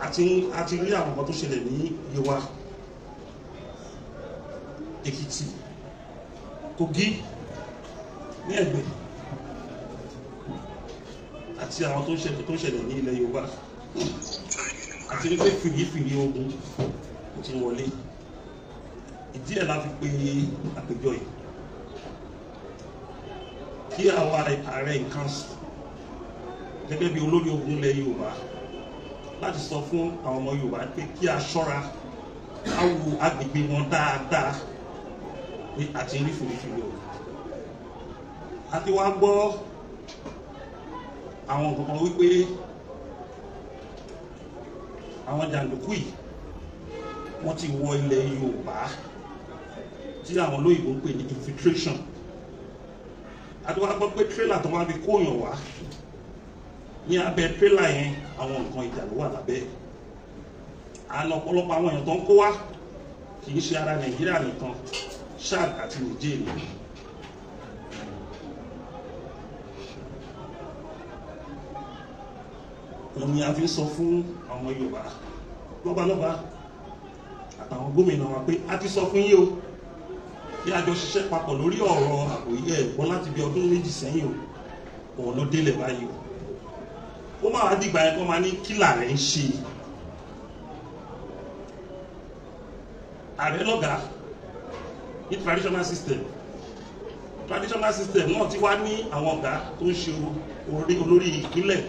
àti rí àwọn nǹkan tó ṣẹlẹ̀ ní Yewa, Èkìtì, Kogi ní Ẹ̀gbẹ́ àti àwọn tó ṣẹlẹ̀ ní ilẹ̀ Yorùbá, àti rí pé fìrí ogun ti wọlé. Ìdí ẹ̀ la fi pe àpéjọ yìí kí àwọn ààrẹ ìkànsù gẹ́gẹ́ bí olórí ogun ilẹ̀ Yorùbá láti sọ fún àwọn ọmọ Yorùbá pé kí a ṣọ́ra ká wo agbègbè wọn dáadáa ní àti rí fìrí o. A ti wá gbọ́ àwọn nǹkan wípé àwọn jàǹdùkú yìí wọ́n ti wọ ilẹ̀ Yorùbá tí àwọn olóyìnbó ń pè ní infiltration. A ti wá gbọ́ pé tírélà tó wá fi kóyàn wá ní abẹ́ tírélà yẹn àwọn nǹkan ìjà ló wà lábẹ́. Àna ọ̀pọ̀lọpọ̀ àwọn èèyàn tó ń kó wá kì í ṣe ara Nàìjíríà nìkan, Chad àti Nigeria. Òun ni a fi sọ fún àwọn Yorùbá lọ́balọ́ba àtàwọn gómìnà wa pé a ti sọ fún yín o kí a jọ ṣiṣẹ́ papọ̀ lórí ọ̀rọ̀ àbòyẹ ẹ̀gbọ́n láti bí ọdún méjì sẹ́yìn o, òun ló délẹ̀ báyìí o. Ó máa wá dìgbà yẹn kó máa ní kílà rẹ̀ ń ṣe. Ààrẹ lọ́gàá ní traditional system náà ti wá ní àwọn ọ̀gá tó ń ṣe olórí ìpínlẹ̀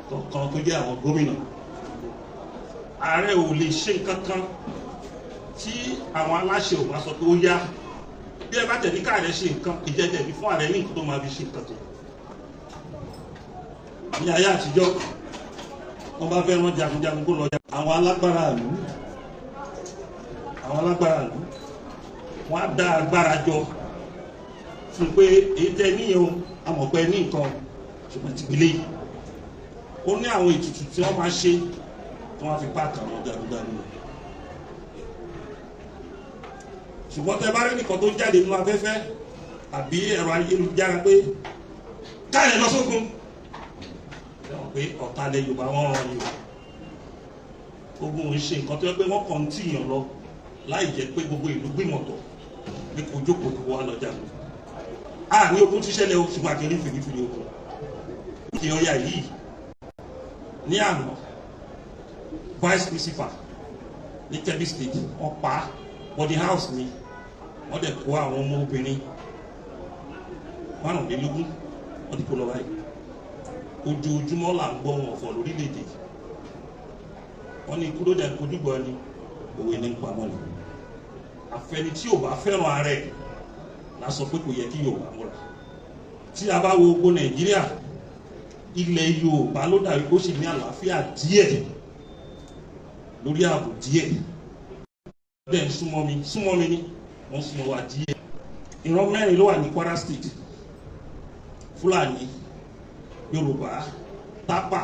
kọ̀ọ̀kan tó jẹ́ àwọn gómìnà. Ààrẹ ò lè ṣe nǹkan kan tí àwọn aláṣẹ ò bá sọ pé ó yá. Bí ẹ bá tẹ̀lé káàrẹ ṣe nǹkan ìjẹ́jẹ́ bí fún ààrẹ ní nǹkan tó máa fi ṣe nǹkan tó. Ní ayé àtijọ́ wọ́n bá fẹ́ rán jagunjagun kó lọ jà. Àwọn alágbára ìlú wọ́n á dá agbára jọ fún pé èyí tẹ́ níyẹn amọ̀pẹ́ ní nǹkan ṣùgbọ́n ti gbélé yìí. Ó ní àwọn ètùtù tí wọ́n máa ṣe tí wọ́n fi pàtàkì àwọn jagunjagun. Ṣùgbọ́n tẹ́ bá rí nìkan tó jáde nínú afẹ́fẹ́ àbí ẹ̀rọ ayélujára pé káyọ̀ lọ sógun, ẹ̀wọ̀n pé ọ̀tá ilẹ̀ Yorùbá wọ́n rán ni o. Ogun ò ń ṣe nǹkan tó yẹ pé wọ́n kàn ń tìyàn lọ láì jẹ́ pé gbogbo ìlú gbìmọ̀tọ̀ ní kò jókòó kó wá lọ jagun. A ní ogun ti ṣẹlẹ̀ o, ṣùgbọ́n àti rí fìrí ogun. Ní Ọya yìí ní àná vice principal ní Kebbi State wọ́n pa body house ni wọ́n dẹ̀ kó àwọn ọmọ obìnrin márùnlélógún wọ́n ti kó lọ báyìí. Ojoojúmọ́ là ń gbọ́ wọn ọ̀fọ̀ lórílẹ̀‐èdè. Wọ́n ní ikú ló dẹ̀ kojúbọ ni òwe ní pamọ́ ni. Àfẹni tí ò bá fẹ́ràn ààrẹ la sọ pé kò yẹ kí Yorùbá múra. Tí a bá wo gbogbo Nàìjíríà, ilẹ̀ Yorùbá ló dàbí kó sì ní àlàáfíà díẹ̀ lórí ààbò díẹ̀. Bẹ́ẹ̀ súnmọ́ mi ní wọ́n súnmọ́ wa díẹ̀. Ìran mẹ́rin ló wà ní Kwara State: Fúlàní, Yorùbá, Tápà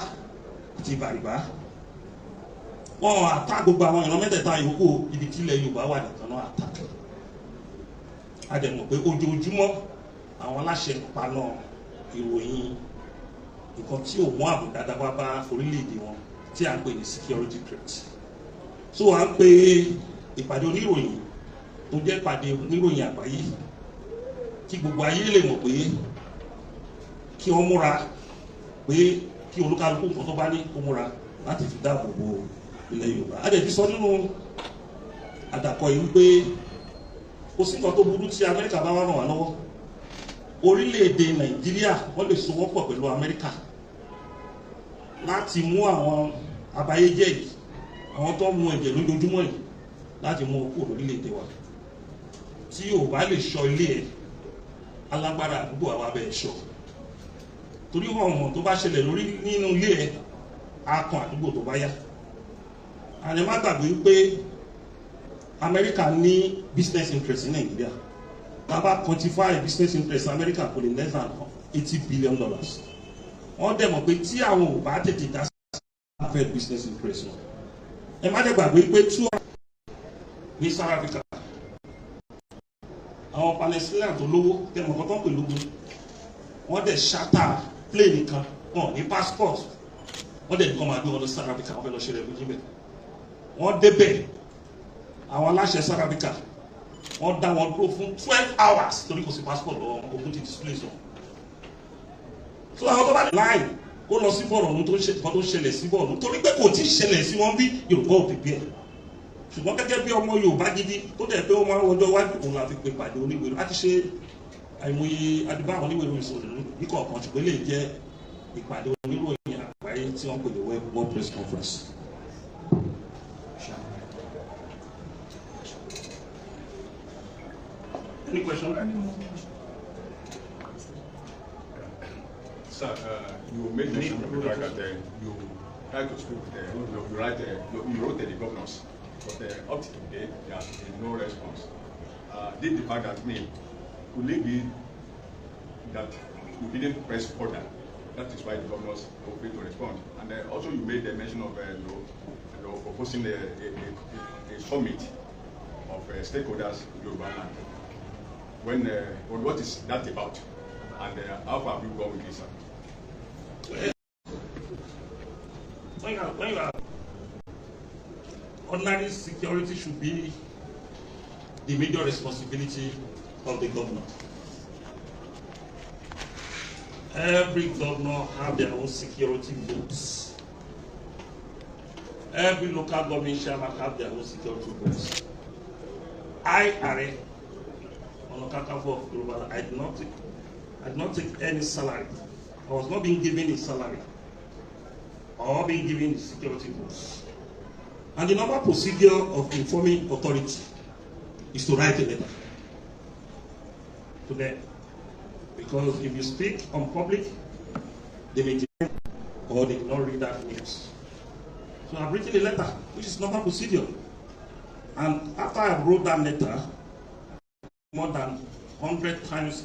àti Bàrìbá. Wọ́n àtà gbogbo àwọn ìran mẹ́tẹ̀ẹ̀ta yòókù ibi tí ilẹ̀ Yorùbá wà nìkan náà àtà. A dẹ̀ mọ̀ pé ojoojúmọ́ àwọn aláṣẹ paná ìròyìn nǹkan tí ò mú ààbò dáadáa wá bá orílẹ̀-èdè wọn tí a ń pè ní security threat. So à ń pe ìpàdé oníròyìn tó jẹ́ ìpàdé oníròyìn àgbáyé kí gbogbo ayé lè mọ̀ pé kí wọ́n múra, pé kí olúkálùkù nǹkan tó bá ní kó múra láti fi dáàbò bo ilẹ̀ Yorùbá. A dẹ̀ ti sọ nínú àdàkọ yìí wípé kò sí nǹkan tó burú tí Amẹ́ríkà bá wà ràn wá lọ́wọ́. Orílẹ̀-èdè Nàìjíríà wọ́n lè sowọ́pọ̀ pẹ̀lú Amẹ́ríkà láti mú àwọn àbáyéjẹ́ yìí, àwọn tó ń mu ẹ̀jẹ̀ lójoojúmọ́ yìí, láti mú okú orílẹ̀-èdè wa. Tí ò bá lè ṣọ́ ilé ẹ̀, alágbára àdúgbò àwa bẹ́ẹ̀ ṣọ́. Torí ọmọ tó bá ṣẹlẹ̀ lórí nínú ilé ẹ̀ á kan àdúgbò tó bá yá. Àní má gbàgbé pé Amẹ́ríkà ní business interest ní Nàìjíríà. Bàbá quantify business interest America kò lè less than $80 billion. Wọ́n dẹ̀ mọ̀ pé tí àwọn ò bá tètè dá sí àfẹ́ business interest wọn. Ẹ má dẹ̀ gbàgbé pé ní South Africa àwọn Palestinian tó lówó tẹ̀mọ̀ kan tó ń pè lógun, wọ́n dẹ̀ ṣátà plane kan wọn ní passport wọ́n dẹ̀ ní kọ́ máa gbé wọn lọ sí South Africa wọ́n fẹ́ lọ ṣe refugee bẹ̀. Wọ́n débẹ̀ àwọn aláṣẹ South Africa wọ́n dá wọn dúró fún 12 hours torí kò sí passport lọ́wọ́ Ogun ti displace wọn. So àwọn tó bá ní láì kó lọ sí bọ́ọ̀lù tó ṣẹlẹ̀ sí bọ́ọ̀lù torí pé kò tí ì ṣẹlẹ̀ sí wọn bí Yorùbá ò pèpè ẹ̀. Ṣùgbọ́n gẹ́gẹ́ bí ọmọ Yorùbá gidi tó dẹ̀ pé ó máa ń wọjọ́ wájú òun la fi pe pàdé oníwèé láti ṣe àìmọye adìbá àwọn oníwèé ìròyìn sọ̀rọ̀ ní kọ̀ọ̀kan ṣùgbọ́n lè jẹ́ ìpàdé oníròyìn àgbáyé tí wọ́n pè ní World Press Conference. Any question? Sir, you made mention of the fact that you try to speak with you wrote to the governors, but up to today there has been no response. Did the fact that could it be that you didn't press order? That is why the governors failed to respond. And also you made the mention of proposing a summit of stakeholders in Yoruba land. What is that about? And how far have you gone with this? When you are ordinary security should be the major responsibility of the governor. Every governor have their own security votes. Every local government shall have their own security votes. I did not take any salary. I was not being given a salary or being given the security votes. And the normal procedure of informing authority is to write a letter to them. Because if you speak on public, they may deny or they will not read that news. So I've written a letter, which is normal procedure. And after I wrote that letter, more than 100 times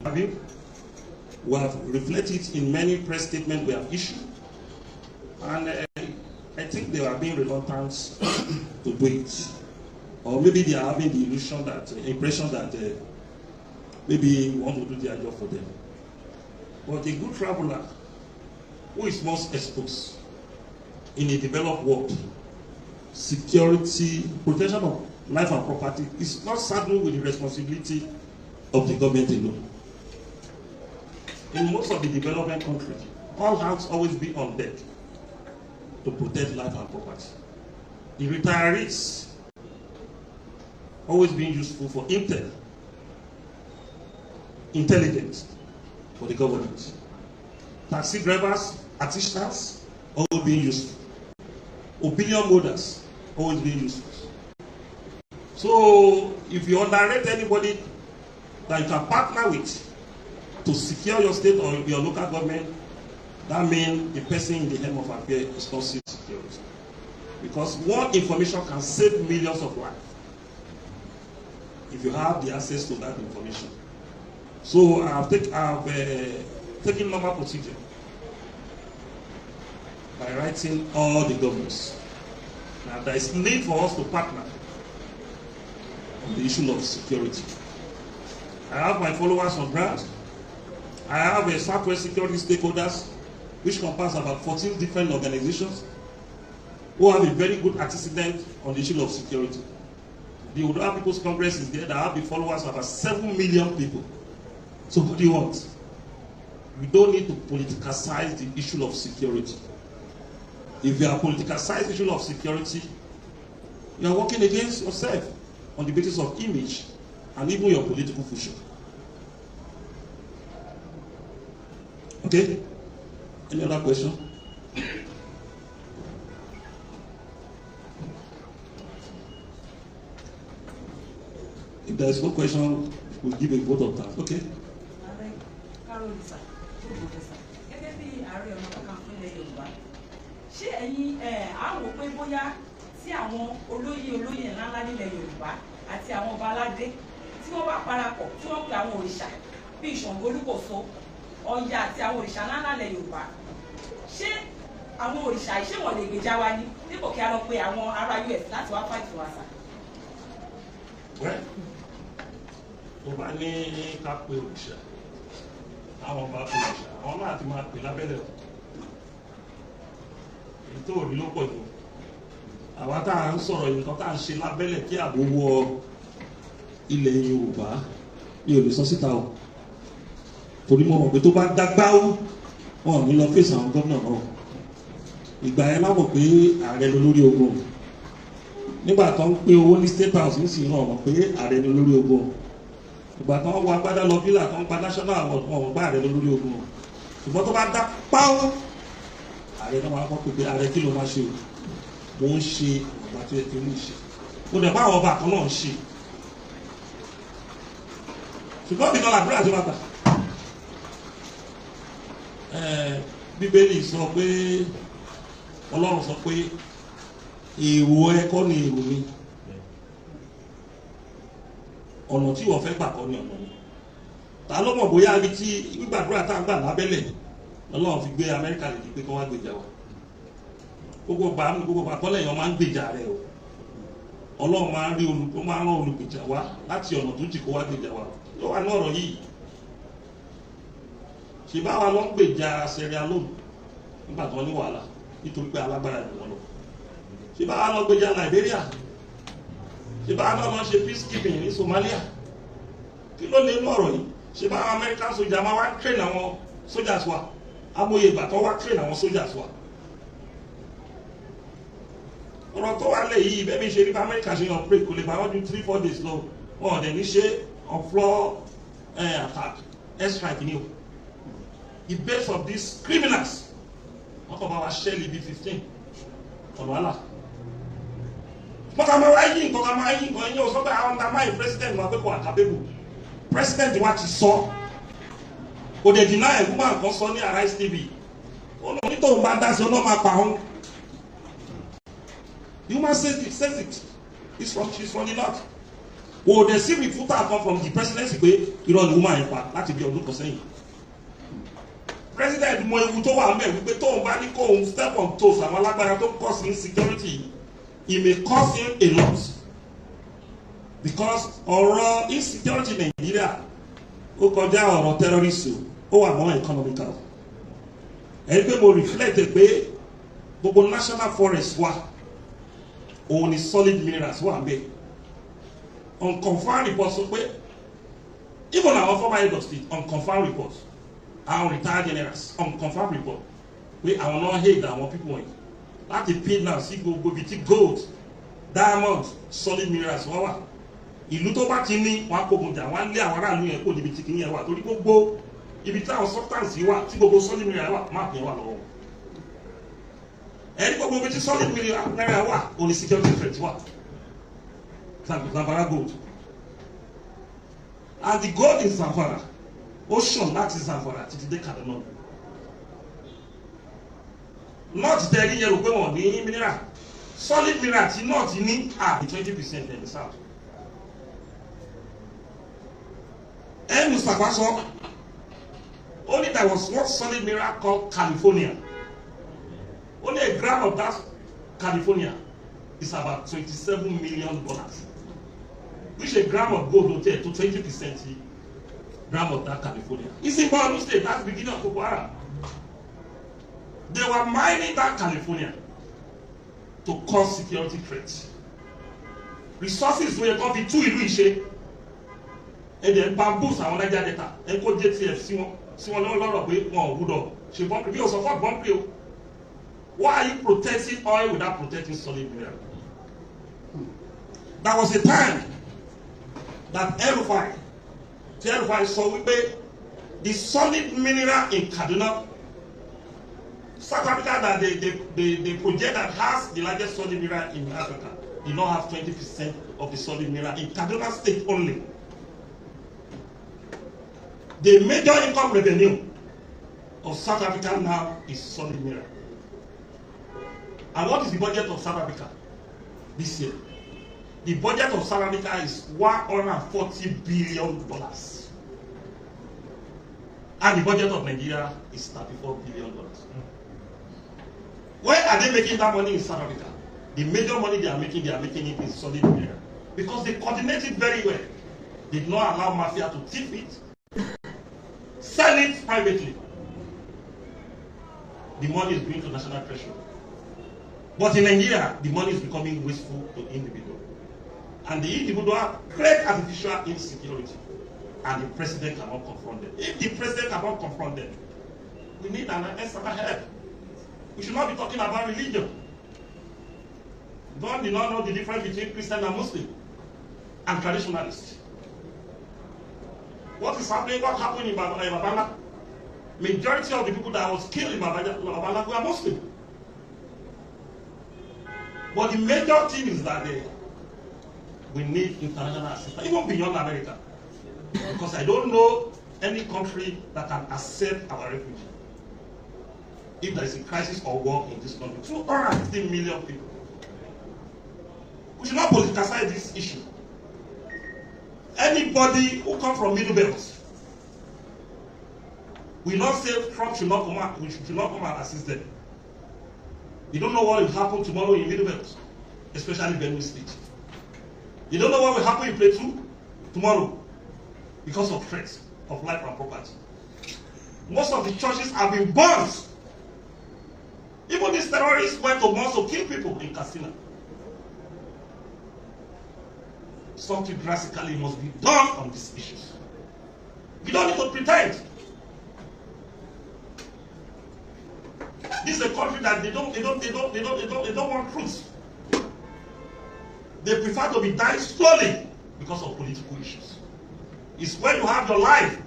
interview, we have reflected in many press statements we have issued. And I think they are being reluctant to do it. Or maybe they are having the illusion that, impression that maybe we want to do their job for them. But a good traveler who is most exposed in a developed world, security, protection of life and property is not saddled with the responsibility of the government alone. In most of the developing countries, all hands always be on deck to protect life and property. The retirees always being useful for intelligence for the government. Taxi drivers, artisans, always being useful. Opinion holders, always being useful. So if you underrate anybody that you can partner with to secure your state or your local government, that means the person in the helm of affairs is not security. Because one information can save millions of lives if you have the access to that information. So I've taken normal procedure by writing all the governors. Now there is need for us to partner on the issue of security. I have my followers on ground. I have a Southwest security stakeholders, which comprise about 14 different organizations who have a very good antecedent on the issue of security. The Yoruba People's Congress is there that have the followers of about 7 million people. So what do you want? We don't need to politicize the issue of security. If you are politicizing the issue of security, you are working against yourself on the basis of image and even your political future. Okay? Any other question? If there is no question, we'll give a vote of thanks. Okay? Ṣé ẹ̀yin àwọn pé bóyá tí àwọn olóyè ńláńlá nílẹ̀ Yorùbá àti àwọn ọba aládé tí wọ́n bá parapọ̀ tí wọ́n pe àwọn òrìṣà bíi Ṣàngó Olúkòso, Ọya àti àwọn òrìṣà ńláńlá nílẹ̀ Yorùbá, ṣé àwọn òrìṣà yìí ṣé wọ́n lè gbèjà wa ní dípò kí a lọ pe àwọn ará US láti wá fáìtì wa sà? Tó bá ní ká pe òrìṣà, àwọn ọba pe òrìṣà, àwọn náà ti máa pè lábẹ́lẹ̀ o. tó rí ló pọ̀ jù àwa tá à ń sọ̀rọ̀ yìí nǹkan tá à ń ṣe lábẹ́lẹ̀ kí ààbò wọ ilẹ̀ Yorùbá mi ò lè sọ síta o torí mo mọ̀ pé tó bá dágbáwó wọn ò ní lọ fèsì àwọn gómìnà náà ìgbà yẹn láwọ̀ pé ààrẹ ló lórí ogun nígbà tó ń pín owó ní state house ń sì hàn wọ́n pé ààrẹ ló lórí ogun ìgbà tó ń wọ agbádá lọ fílà tó ń gba national award wọn ò gbá ààrẹ ló lórí ogun ṣùgbọ́n tó bá dá páwó ààrẹ náà máa kọ́ pé ààrẹ kí ló máa ṣe o mo ń ṣe ọ̀gbà tó yẹ kí n ṣe mo dẹ̀ bá àwọn ọba kan náà ń ṣe ṣùgbọ́n mi náà làdúrà tó máa gbà bíbélì sọ pé ọlọ́run sọ pé èrò ẹ kọ́ ni èrò mi ọ̀nà tí wọ́n fẹ́ gbà kọ́ ni ọ̀nà mi ta ló mọ̀ bóyá ibi tí gbígbàdúrà tá a gbà lábẹ́lẹ̀ ọlọ́run fi gbé Amẹ́ríkà lè di pé kọ́ wá gbèjà wa gbogbo bàtọ́lẹ̀ yẹn máa ń gbèjà rẹ o ọlọ́run máa ń rí rán olùgbèjà wa láti ọ̀nà tó jì kó wá gbèjà wa ló wà ní ọ̀rọ̀ yìí ṣe bá wa lọ ń gbèjà Sierra Leone nígbà tí wọ́n ní wàhálà nítorí pé alágbára ìlú wọn lọ ṣe bá wa lọ gbèjà Liberia ṣe bá wa lọ ṣe peacekeeping ní Somalia kí ló lè ní ọ̀rọ̀ yìí ṣe bá American soldier máa wá train àwọn soldiers wa amóye ìgbà tó wá train àwọn soldiers wa ọ̀rọ̀ tó wà lẹ̀ yìí bẹ́ẹ̀ bí ṣe rí bá Amẹ́ríkà ṣe yàn pé kò lè bá wọ́n ju 3-4 days lọ wọn ò dẹ̀ ní ṣe on floor attack airstrike ni o the base of these criminals wọ́n kọ́ bá wa ṣẹ́ẹ̀lì bíi 15 ọ̀nà àlà mọ́ta máa yí nǹkan ká máa yí nǹkan yín o sọ pé àwọn ọ̀dà máa yí president wọn pé kò àkàbẹ́bù president wa ti sọ kò dẹ̀ deny ẹ̀kú máa kàn sọ ní Arise TV ó lọ nítorí bá dá sí ọlọ́mọ apá ọ̀hún. Human says it. She's from the north. Well, the civil footer come from the presidency pé irọ́ ni woman yẹn pa láti bí ọdún kan sẹ́yìn. President mọ ewu tó wà mẹ́ wípé tóun bá ní kóun step on toes àwọn alágbára tó cause insecurity it may cause him a lot because ọ̀rọ̀ insecurity Nàìjíríà ó kọjá ọ̀rọ̀ terrorism ó wà mọ́ economical. Ẹni pé mo reflect pé gbogbo national forest wa òun ni solid minerals wà bẹ́ẹ̀ unconfirmed reports sọ pé even our former head of state unconfirmed reports our retired generals unconfirmed report pé àwọn náà hate àwọn people wọ̀nyí láti pay now sí gbogbo ibi tí gold diamond solid minerals wọ́n wà ìlú tó bá ti ní wọn á kógun jà wọn á lé àwọn aráàlú yẹn kó níbi tí kìíní yẹn wà torí gbogbo ibi tí àwọn substance yìí wà tí gbogbo solid minerals wà máàpù yẹn wà lọ́wọ́ ẹni gbogbo ibi tí solid minerals wà òní security threat wà Zamfara gold and the gold in Zamfara ocean láti Zamfara títí dé Kaduna north tẹ̀lé yẹn rò pé wọ́n ní mineral solid mineral tí north ní àbí 20% in the south. Mustapha sọ only there was one solid mineral called California. Only a gram of that California is about $27 million, which a gram of gold will take to 20% gram of that California. It's in Borno State. That's the beginning of Boko Haram. They were mining that California to cause security threats. Resources were going to be too illusion. And then bamboos àwọn Niger Delta and go JTF sí wọn lọ́rọ̀ pé wọn ò gbúdọ̀ ṣe bọ́ǹkì bí o support bọ́ǹkì o. Why are you protecting oil without protecting solid mineral? There was a time that El-Rufai saw wípé the solid mineral in Kaduna, South Africa, that the project that has the largest solid mineral in Africa did not have 20% of the solid mineral in Kaduna State only. The major income revenue of South Africa now is solid mineral. And what is the budget of South Africa this year? The budget of South Africa is $140 billion. And the budget of Nigeria is $34 billion. Where are they making that money in South Africa? The major money they are making it in solid mineral. Because they coordinate it very well. They did not allow mafia to thief it, sell it privately. The money is going to national treasury. But in Nigeria, the money is becoming wasteful to individual. And the individual create artificial insecurity. And the president cannot confront them. If the president cannot confront them, we need an extra help. We should not be talking about religion. God did not know the difference between Christian and Muslim and traditionalists. What is happening? What happened in Babana? Majority of the people that was killed in Babana were Muslim. But the major thing is that we need international assistance, even beyond America. Because I don't know any country that can accept our refugees. If there is a crisis or war in this country, 250 million people. We should not politicize this issue. Anybody who comes from Middle Belt, we not say Trump should not come out, we should not come and assist them. You don't know what will happen tomorrow in Middle Belt, especially Benue State. You don't know what will happen in Plateau tomorrow because of threats of life and property. Most of the churches have been burned. Even these terrorists went to mosques to kill people in Katsina. Something drastically must be done on these issues. You don't need to pretend. This is a country that they don't want truth. They prefer to be dying slowly because of political issues. It's when you have your life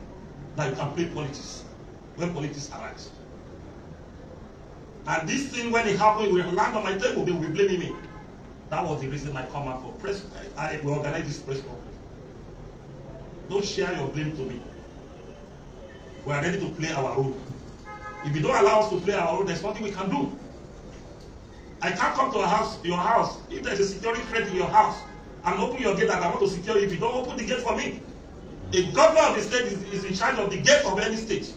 that you can play politics, when politics arise. And this thing, when it happened, will land on my table, they will be blaming me. That was the reason I come out for press. I will organize this press conference. Don't share your blame to me. We are ready to play our role. If you don't allow us to play our role, there's nothing we can do. I can't come to your house. If there's a security threat in your house, and open your gate and I want to secure you, if you don't open the gate for me. The governor of the state is in charge of the gate of any state.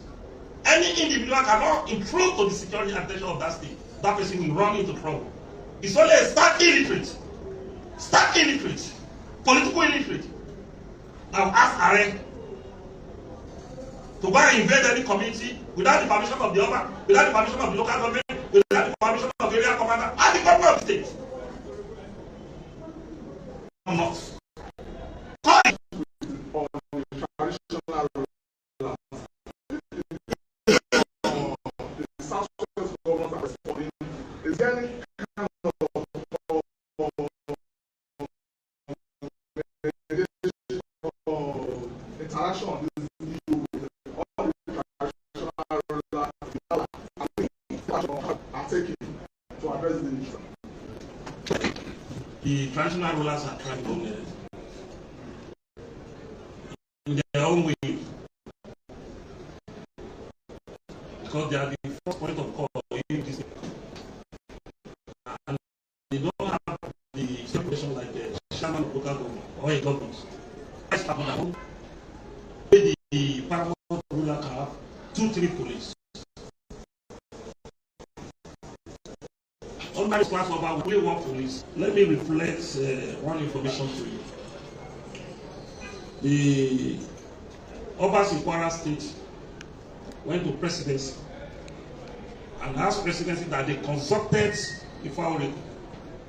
Any individual cannot intrude to the security attention of that state. That person will run into trouble. It's only a stark illiterate, political illiterate, that will ask Are to go and invade any community without the permission of the Oba, without the permission of the local government, without the permission of the area commander, and the governor of the state. I'm not. The traditional rulers are trying to in their own way, because they are the first point of call in this, and they don't have the situation like the chairman of local government or a government. The paramount ruler can have 2-3 police. On my class of our only one police. Let me reflect one information to you. The Obas in Kwara State went to presidency and asked presidency that they consulted the Faure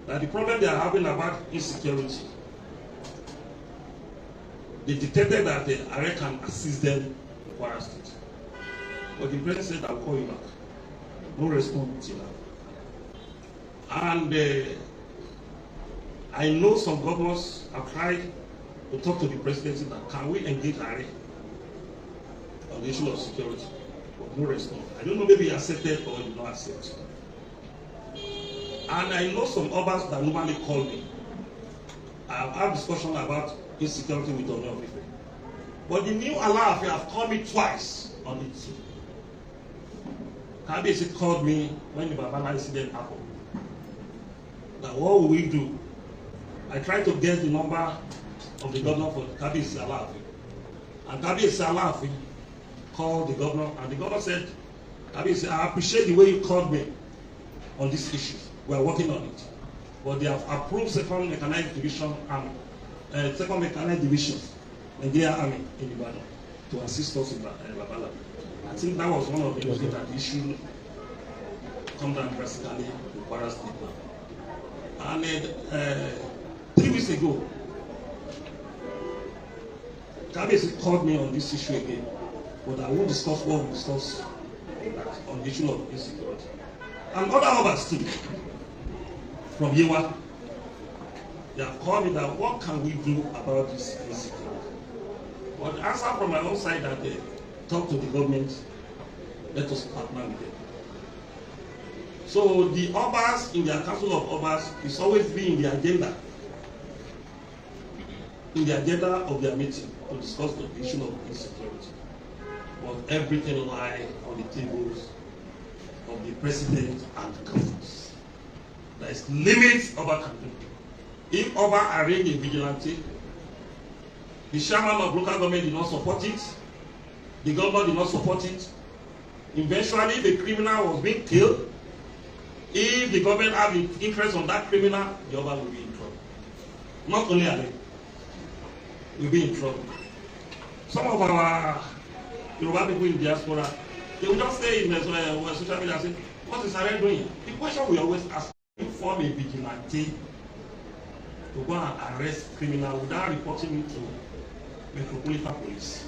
that the problem they are having about insecurity. They detected that the Are can assist them in Kwara State. But the president said, I'll call you back. No response till now. And I know some governors have tried to talk to the presidency that can we engage Are on the issue of security, but no response. I don't know, maybe he accepted or he did not accept. And I know some others that normally call me. I have had discussion about insecurity with Ogun of Ife. But the new Alaafin have called me twice on it. Kabiyesi called me when the Babala incident happened. Now what will we do? I tried to get the number of the governor for Kabiyesi Alaafin. And Kabiyesi Alaafin called the governor, and the governor said, Kabiyesi, I appreciate the way you called me on this issue. We are working on it. But they have approved second mechanized division army, second mechanized division, Nigeria Army in Ibadan, to assist us in Labala. I think that was one of the reasons that the issue come down drastically to Kwara State now. And 3 weeks ago, Kabiyesi called me on this issue again, but I won't discuss what we discussed on the issue of insecurity. And other members too, from Yewa, they have called me that what can we do about this insecurity? But the answer from my own side that they talk to the government, let us partner with them. So the Obas in their Council of Obas is always been in the agenda of their meeting to discuss the issue of insecurity. But everything lies on the tables of the president and the governors. There is limits Oba can do. If Oba arrange a vigilante, the chairman of local government did not support it, the governor did not support it. Eventually, the criminal was being killed. If the government had the interest on that criminal, the Oba will be in trouble. Not only Ali, will be in trouble. Some of our Yoruba people in diaspora, they will just say in social media, say, what is Are doing? The question we always ask, you form a vigilante to go and arrest criminal without reporting it to Metropolitan Police.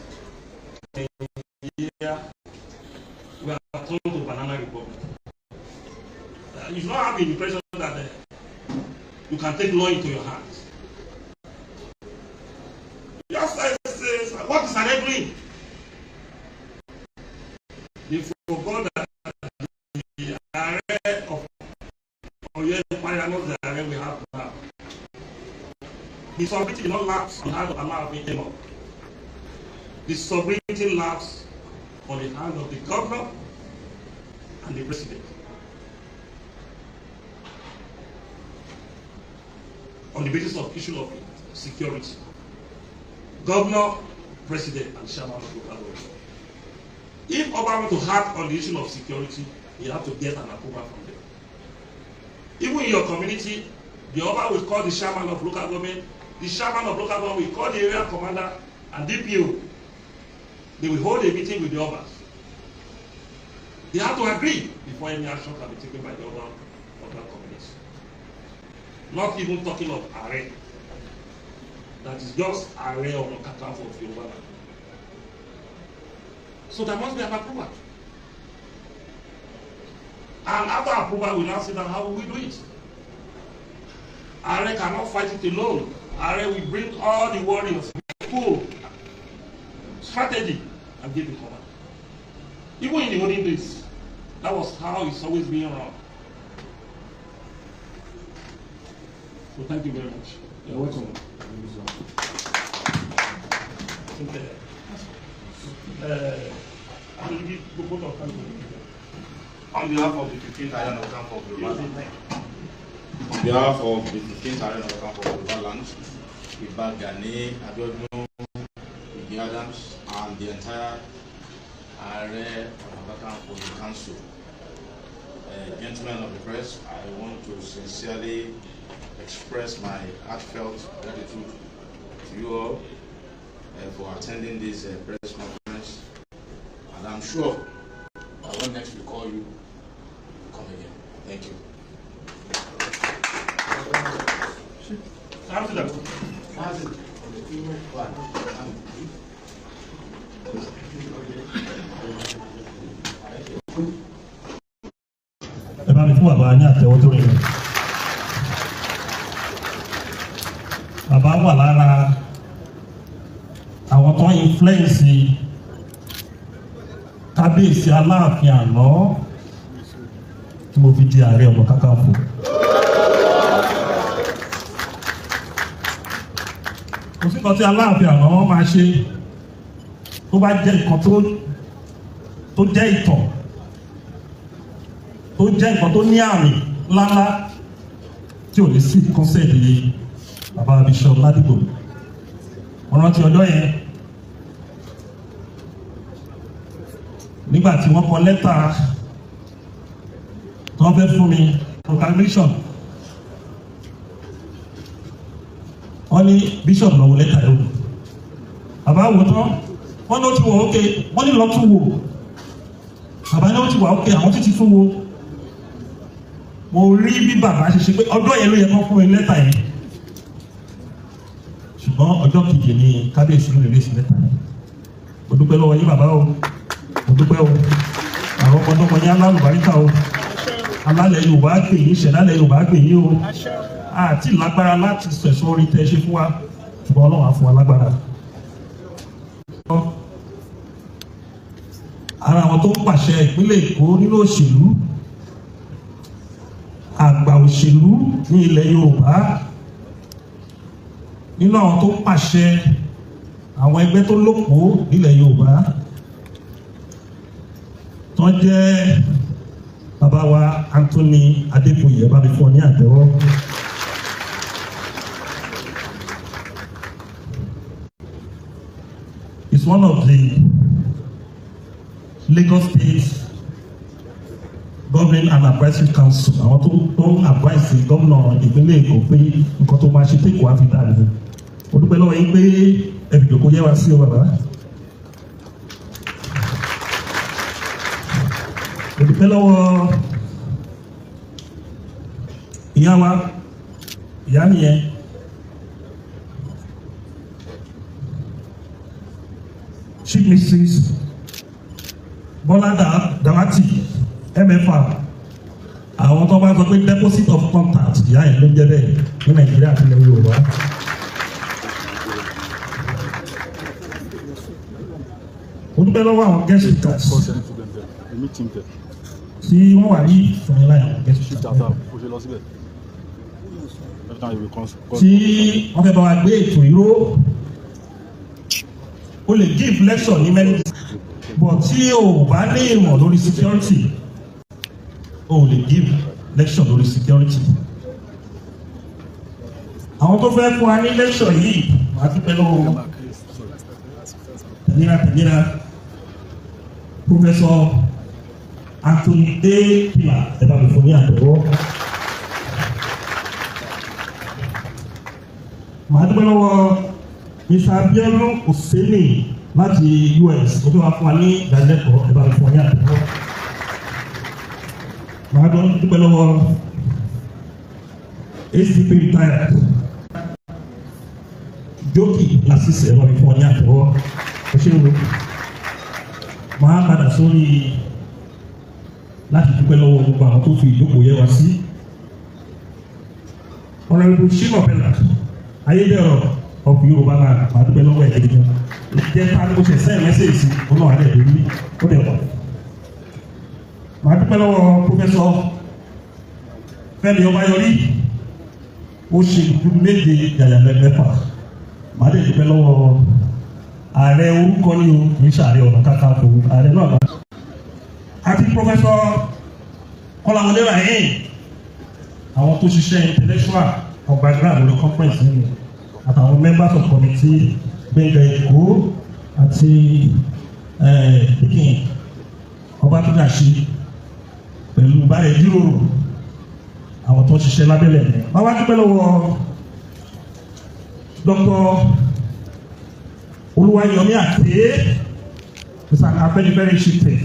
Here, we are turned to Banana Republic. You should not have the impression that you can take law into your hands. Just like says, what is Are doing? They forgot that the array of Oyo Empire, not the array we have now. The sovereignty did not lapse on the hand of Alaafin anymore. The sovereignty lapse on the hand of the governor and the president. On the basis of issue of security. Governor, president, and chairman of local government. If Oba want to act on the issue of security, you have to get an approval from them. Even in your community, the Oba will call the chairman of local government, the chairman of local government will call the area commander and DPO. They will hold a meeting with the Obas. They have to agree before any action can be taken by the other communities. Not even talking of Are. That is just Are of Okata for Yoruba. So there must be an approval. And after approval, we now sit down, how will we do it? Are cannot fight it alone. Are will bring all the warriors, full strategy, and give the command. Even in the olden days, that was how it's always been around. So thank you very much. You're welcome. On behalf of the 15th Island of Camp of Yoruba, on behalf of the 15th Island of Camp of Yoruba Land, Iba Gani, Abiodun, Ibi Adams, and the entire Are of Camp of the Council, gentlemen of the press, I want to sincerely express my heartfelt gratitude to you all for attending this press conference, and I'm sure that when next we call you, you'll come again. Thank you. Ẹ bá mi fún bàbá ní àtẹ́wọ́ tó rìn. Bàbá wà lára àwọn tó ń influence Kábíyèsí Aláàfin àná tí mo fi di Ààrẹ Ọ̀nà Kakanfò. Kò sí nǹkan tí Aláàfin àná máa ṣe tó bá jẹ́ nǹkan tó jẹ́ ìtàn, tó jẹ́ nǹkan tó ní àmì ńláńlá tí ò ní sí kọ́nsẹ̀tì bàbá Bishop Ládìgbò. Wọ́n rántí ọjọ́ yẹn nígbà tí wọ́n kọ lẹ́tà tí wọ́n fẹ́ fún mi proclamation. Wọ́n ní Bishop lọ́wọ́ lẹ́tà yóò. Bàbá wò tán, wọ́n ní ó ti wọ̀ ókè, wọ́n ní lọ tún wò. Bàbá ní ó ti wà ókè, àwọn títí tún wò. mo rí bí bàbá ṣe ṣe pé ọjọ́ yẹn ló yẹ kán fún mi lẹ́tà yẹn ṣùgbọ́n ọjọ́ kejì ni kábíyèsí ló lè lé sí lẹ́tà yẹn mo dúpẹ́ lọ́wọ́ yín bàbá o mo dúpẹ́ o àwọn ọmọdọ́mọ yín alálùbáríkà o alálẹ̀ Yorùbá gbè yín ṣẹ̀dálẹ̀ Yorùbá gbè yín o àti lágbára láti sẹ̀sọ́ orí tẹ́ ṣe fún wa ṣùgbọ́n Ọlọ́run á fún wa lágbára. ara àwọn tó ń pàṣẹ ìpínlẹ̀ Èkó nínú òṣèlú àgbà òṣèlú ní ilẹ̀ Yorùbá nínú àwọn tó ń pàṣẹ àwọn ẹgbẹ́ tó lókòó nílẹ̀ Yorùbá tó jẹ́ bàbá wa Anthony Adébóyè bá mi fún ọ ní àtẹ́wọ́. It's one of the Lagos State Government and Advisory Council. Àwọn tó ń advise gómìnà ìpínlẹ̀ Èkó pé nǹkan tó máa ṣe tẹ́kọ̀ọ́ á fi dà nìyẹn. Mo dúpẹ́ lọ́wọ́ yín pé ẹ̀bìdò kò yẹ wá sí o bàbá. Mo dúpẹ́ lọ́wọ́ ìyá wa, ìyá nìyẹn. Chief Mrs. Bọ́lá Dàwátì MFR àwọn tó bá sọ pé deposit of contact ìyá ẹ̀ ló ń jẹ́ bẹ́ẹ̀ ní Nàìjíríà àti ilẹ̀ Yorùbá. Mo dúpẹ́ lọ́wọ́ àwọn guest speakers tí wọ́n wà ní ìfúnilá àwọn guest speakers tí wọ́n fẹ́ bá wa gbé ètò ìró o lè give lecture ní many but tí o bá ní ìmọ̀ lórí security o lè give lecture lórí security. àwọn tó fẹ́ fún wa ní lecture yìí wàá dúpẹ́ lọ́wọ́ tẹ̀míra Professor Anthony A. Pila ẹ̀bá mi fún ní àtẹ̀wọ́. wàá dúpẹ́ lọ́wọ́ Mr. Abiodun Oseni láti US ó tó wá fún wa ní ìdánilẹ́kọ̀ọ́ ẹ̀bá mi fún ní àtẹ̀wọ́. wàá dúpẹ́ lọ́wọ́ ACP retired Jókì Lásìsì ẹ̀bá mi fún ní àtẹ̀wọ́. ó ṣe é máa padà sórí láti dúpẹ́ lọ́wọ́ gbogbo àwọn tó fi ìjókòó yẹ wá sí. Honorable Shima Bella ayédèrò of Yoruba náà máa dúpẹ́ lọ́wọ́ ẹ̀ gẹ́gẹ́ jẹ́ ká ló ṣe sẹ́ẹ̀ mẹ́sẹ̀ẹ̀sì ọ̀nà àlẹ́ ìlú ó dẹ̀ wọ̀. máa dúpẹ́ lọ́wọ́ Professor Fẹ́mi Ọbáyọrí ó ṣe ìdúró méje yàyà mẹ́fà. máa dẹ̀ dúpẹ́ lọ́wọ́ ààrẹ orúkọ ní o kì í ṣàárẹ̀ ọ̀nà kakanfò ààrẹ náà àti Professor Kọ́láwọlé Rahim àwọn tó ṣiṣẹ́ intellectual of background lórí conference nínú àtàwọn members of committee Gbẹ̀ngà Èkó àti Pikin Ọbátúndàṣe pẹ̀lú báyìí jíròrò àwọn tó ṣiṣẹ́ lábẹ́lẹ̀ rẹ̀. wọ́n wá dúpẹ́ lọ́wọ́ Dr. Olúwayọ̀mí Àtẹ́ is an Afẹ́nifẹ́re chieftain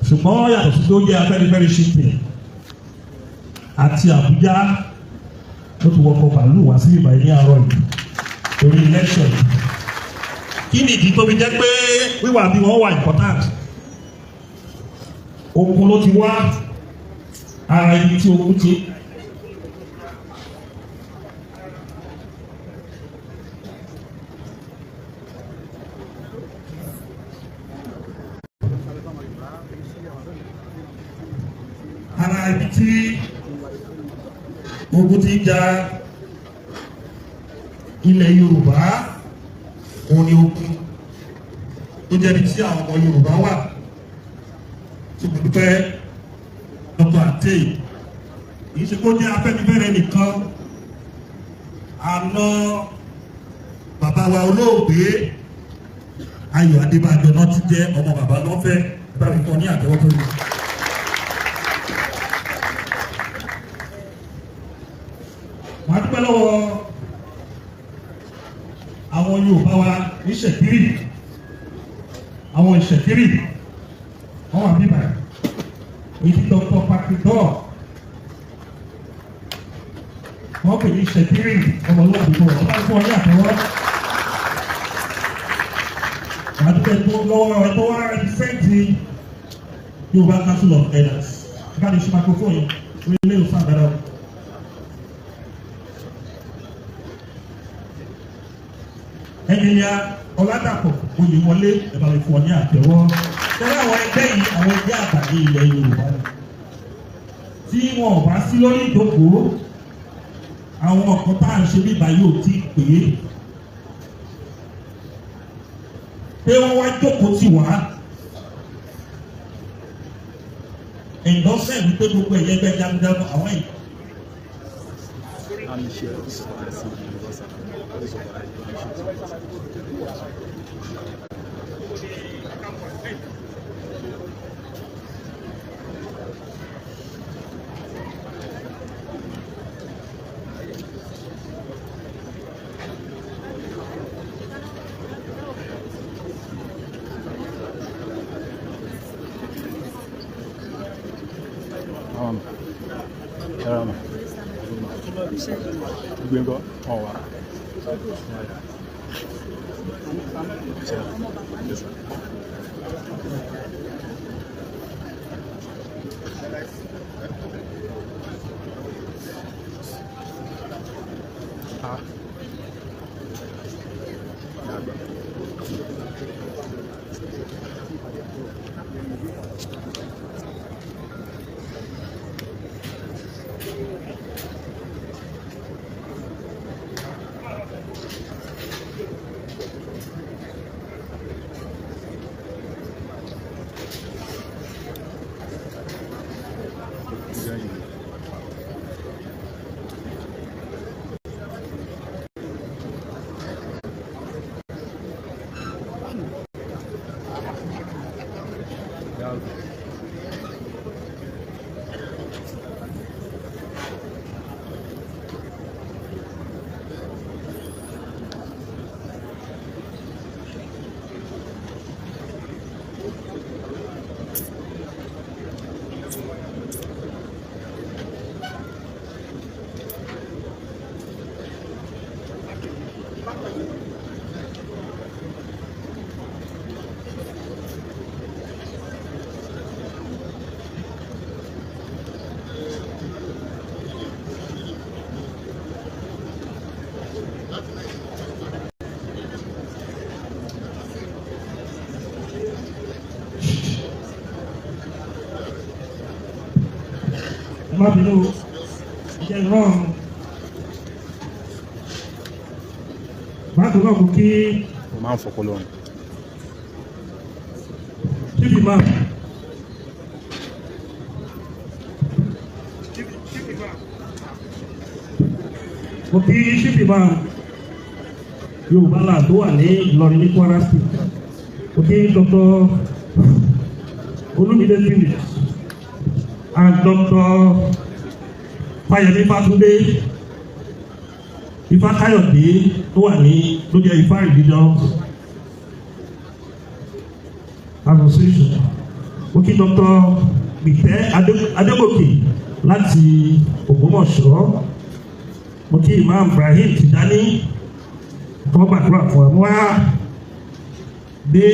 ṣùgbọ́n yàtọ̀ sí tó jẹ́ Afẹ́nifẹ́re chieftain àti Àbújá ló ti wọkọ̀ bàálù wá sí ìbàyí ní àárọ̀ yìí torí election yìí. kí ni ìdí tó fi jẹ́ pé wíwà bí wọ́n wà important? Ogun ló ti wá ara ibi tí ogun ti. ara ibi tí ogun ti jà ilẹ̀ Yorùbá òun ni ogun tó jẹ́ ibi tí àwọn ọmọ Yorùbá wà tí mo dúpẹ́ Dr. Àtẹ́ yìí ṣe kó jẹ́ Afẹ́nifẹ́re nìkan àná bàbá wa olóògbé Ayọ̀ Adébájọ náà ti jẹ́ ọmọ bàbá lọ́fẹ́ bá mi kọ́ ní àtẹ́wọ́ tó yẹ. wọ́n á dúpẹ́ lọ́wọ́ àwọn Yorùbá wa ní Ṣẹ̀kírì àwọn Ìṣẹ̀kírì wọ́n wà bíbà èyí tí Dr. Patrick Dọ́ọ̀ wọ́n pè ní ṣẹ̀kírì ọmọlúwàbí fún ọ bá fún ọ ní àtẹwọ́. àdúgbò tó lọ́wọ́ tó wá rẹ́písẹ́ǹtì Yorùbá Council of Elders bá ní ṣe microphone yìí wọ́n ilé ìwòsàn àgbàdo. ẹnìyà Ọládàpọ̀ Oyèwọlé ẹ̀bà lè fún ọ ní àtẹwọ́. tẹ́lẹ̀ àwọn ẹgbẹ́ yìí àwọn ẹgbẹ́ àgbàdo ilẹ̀ Yorùbá tí wọn ò bá sí lórí ìjókòó àwọn ọ̀kan tá à ń ṣe bíbá yóò ti pé wọ́n wá jókòó tì wá ẹ̀ńdọ́sẹ̀ wípé gbogbo ẹ̀yẹ gbẹ jagunjagun àwọn yìí. Gbẹ̀ngọ́ ọ̀wà. má bínú jẹ́ ìrọ̀rùn bákan náà kò kí máa ń fọpọ́ lọ́rùn. tíbi máa kò kí tíbi máa Yorùbá là tó wà ní Ìlọrin ní Kwara State kò kí Dr. Olúmídé Phillips and Dr. Fáyẹmí Fátúndé Ifákáyọ̀dé tó wà ní lórí Ifá Religious Association mo kí Dr. Gbìtẹ́ Adégòkè láti Ògbómọ̀ṣọ́ mo kí Imam Ibrahim Tijani tó gbàdúrà fún ẹ wá dé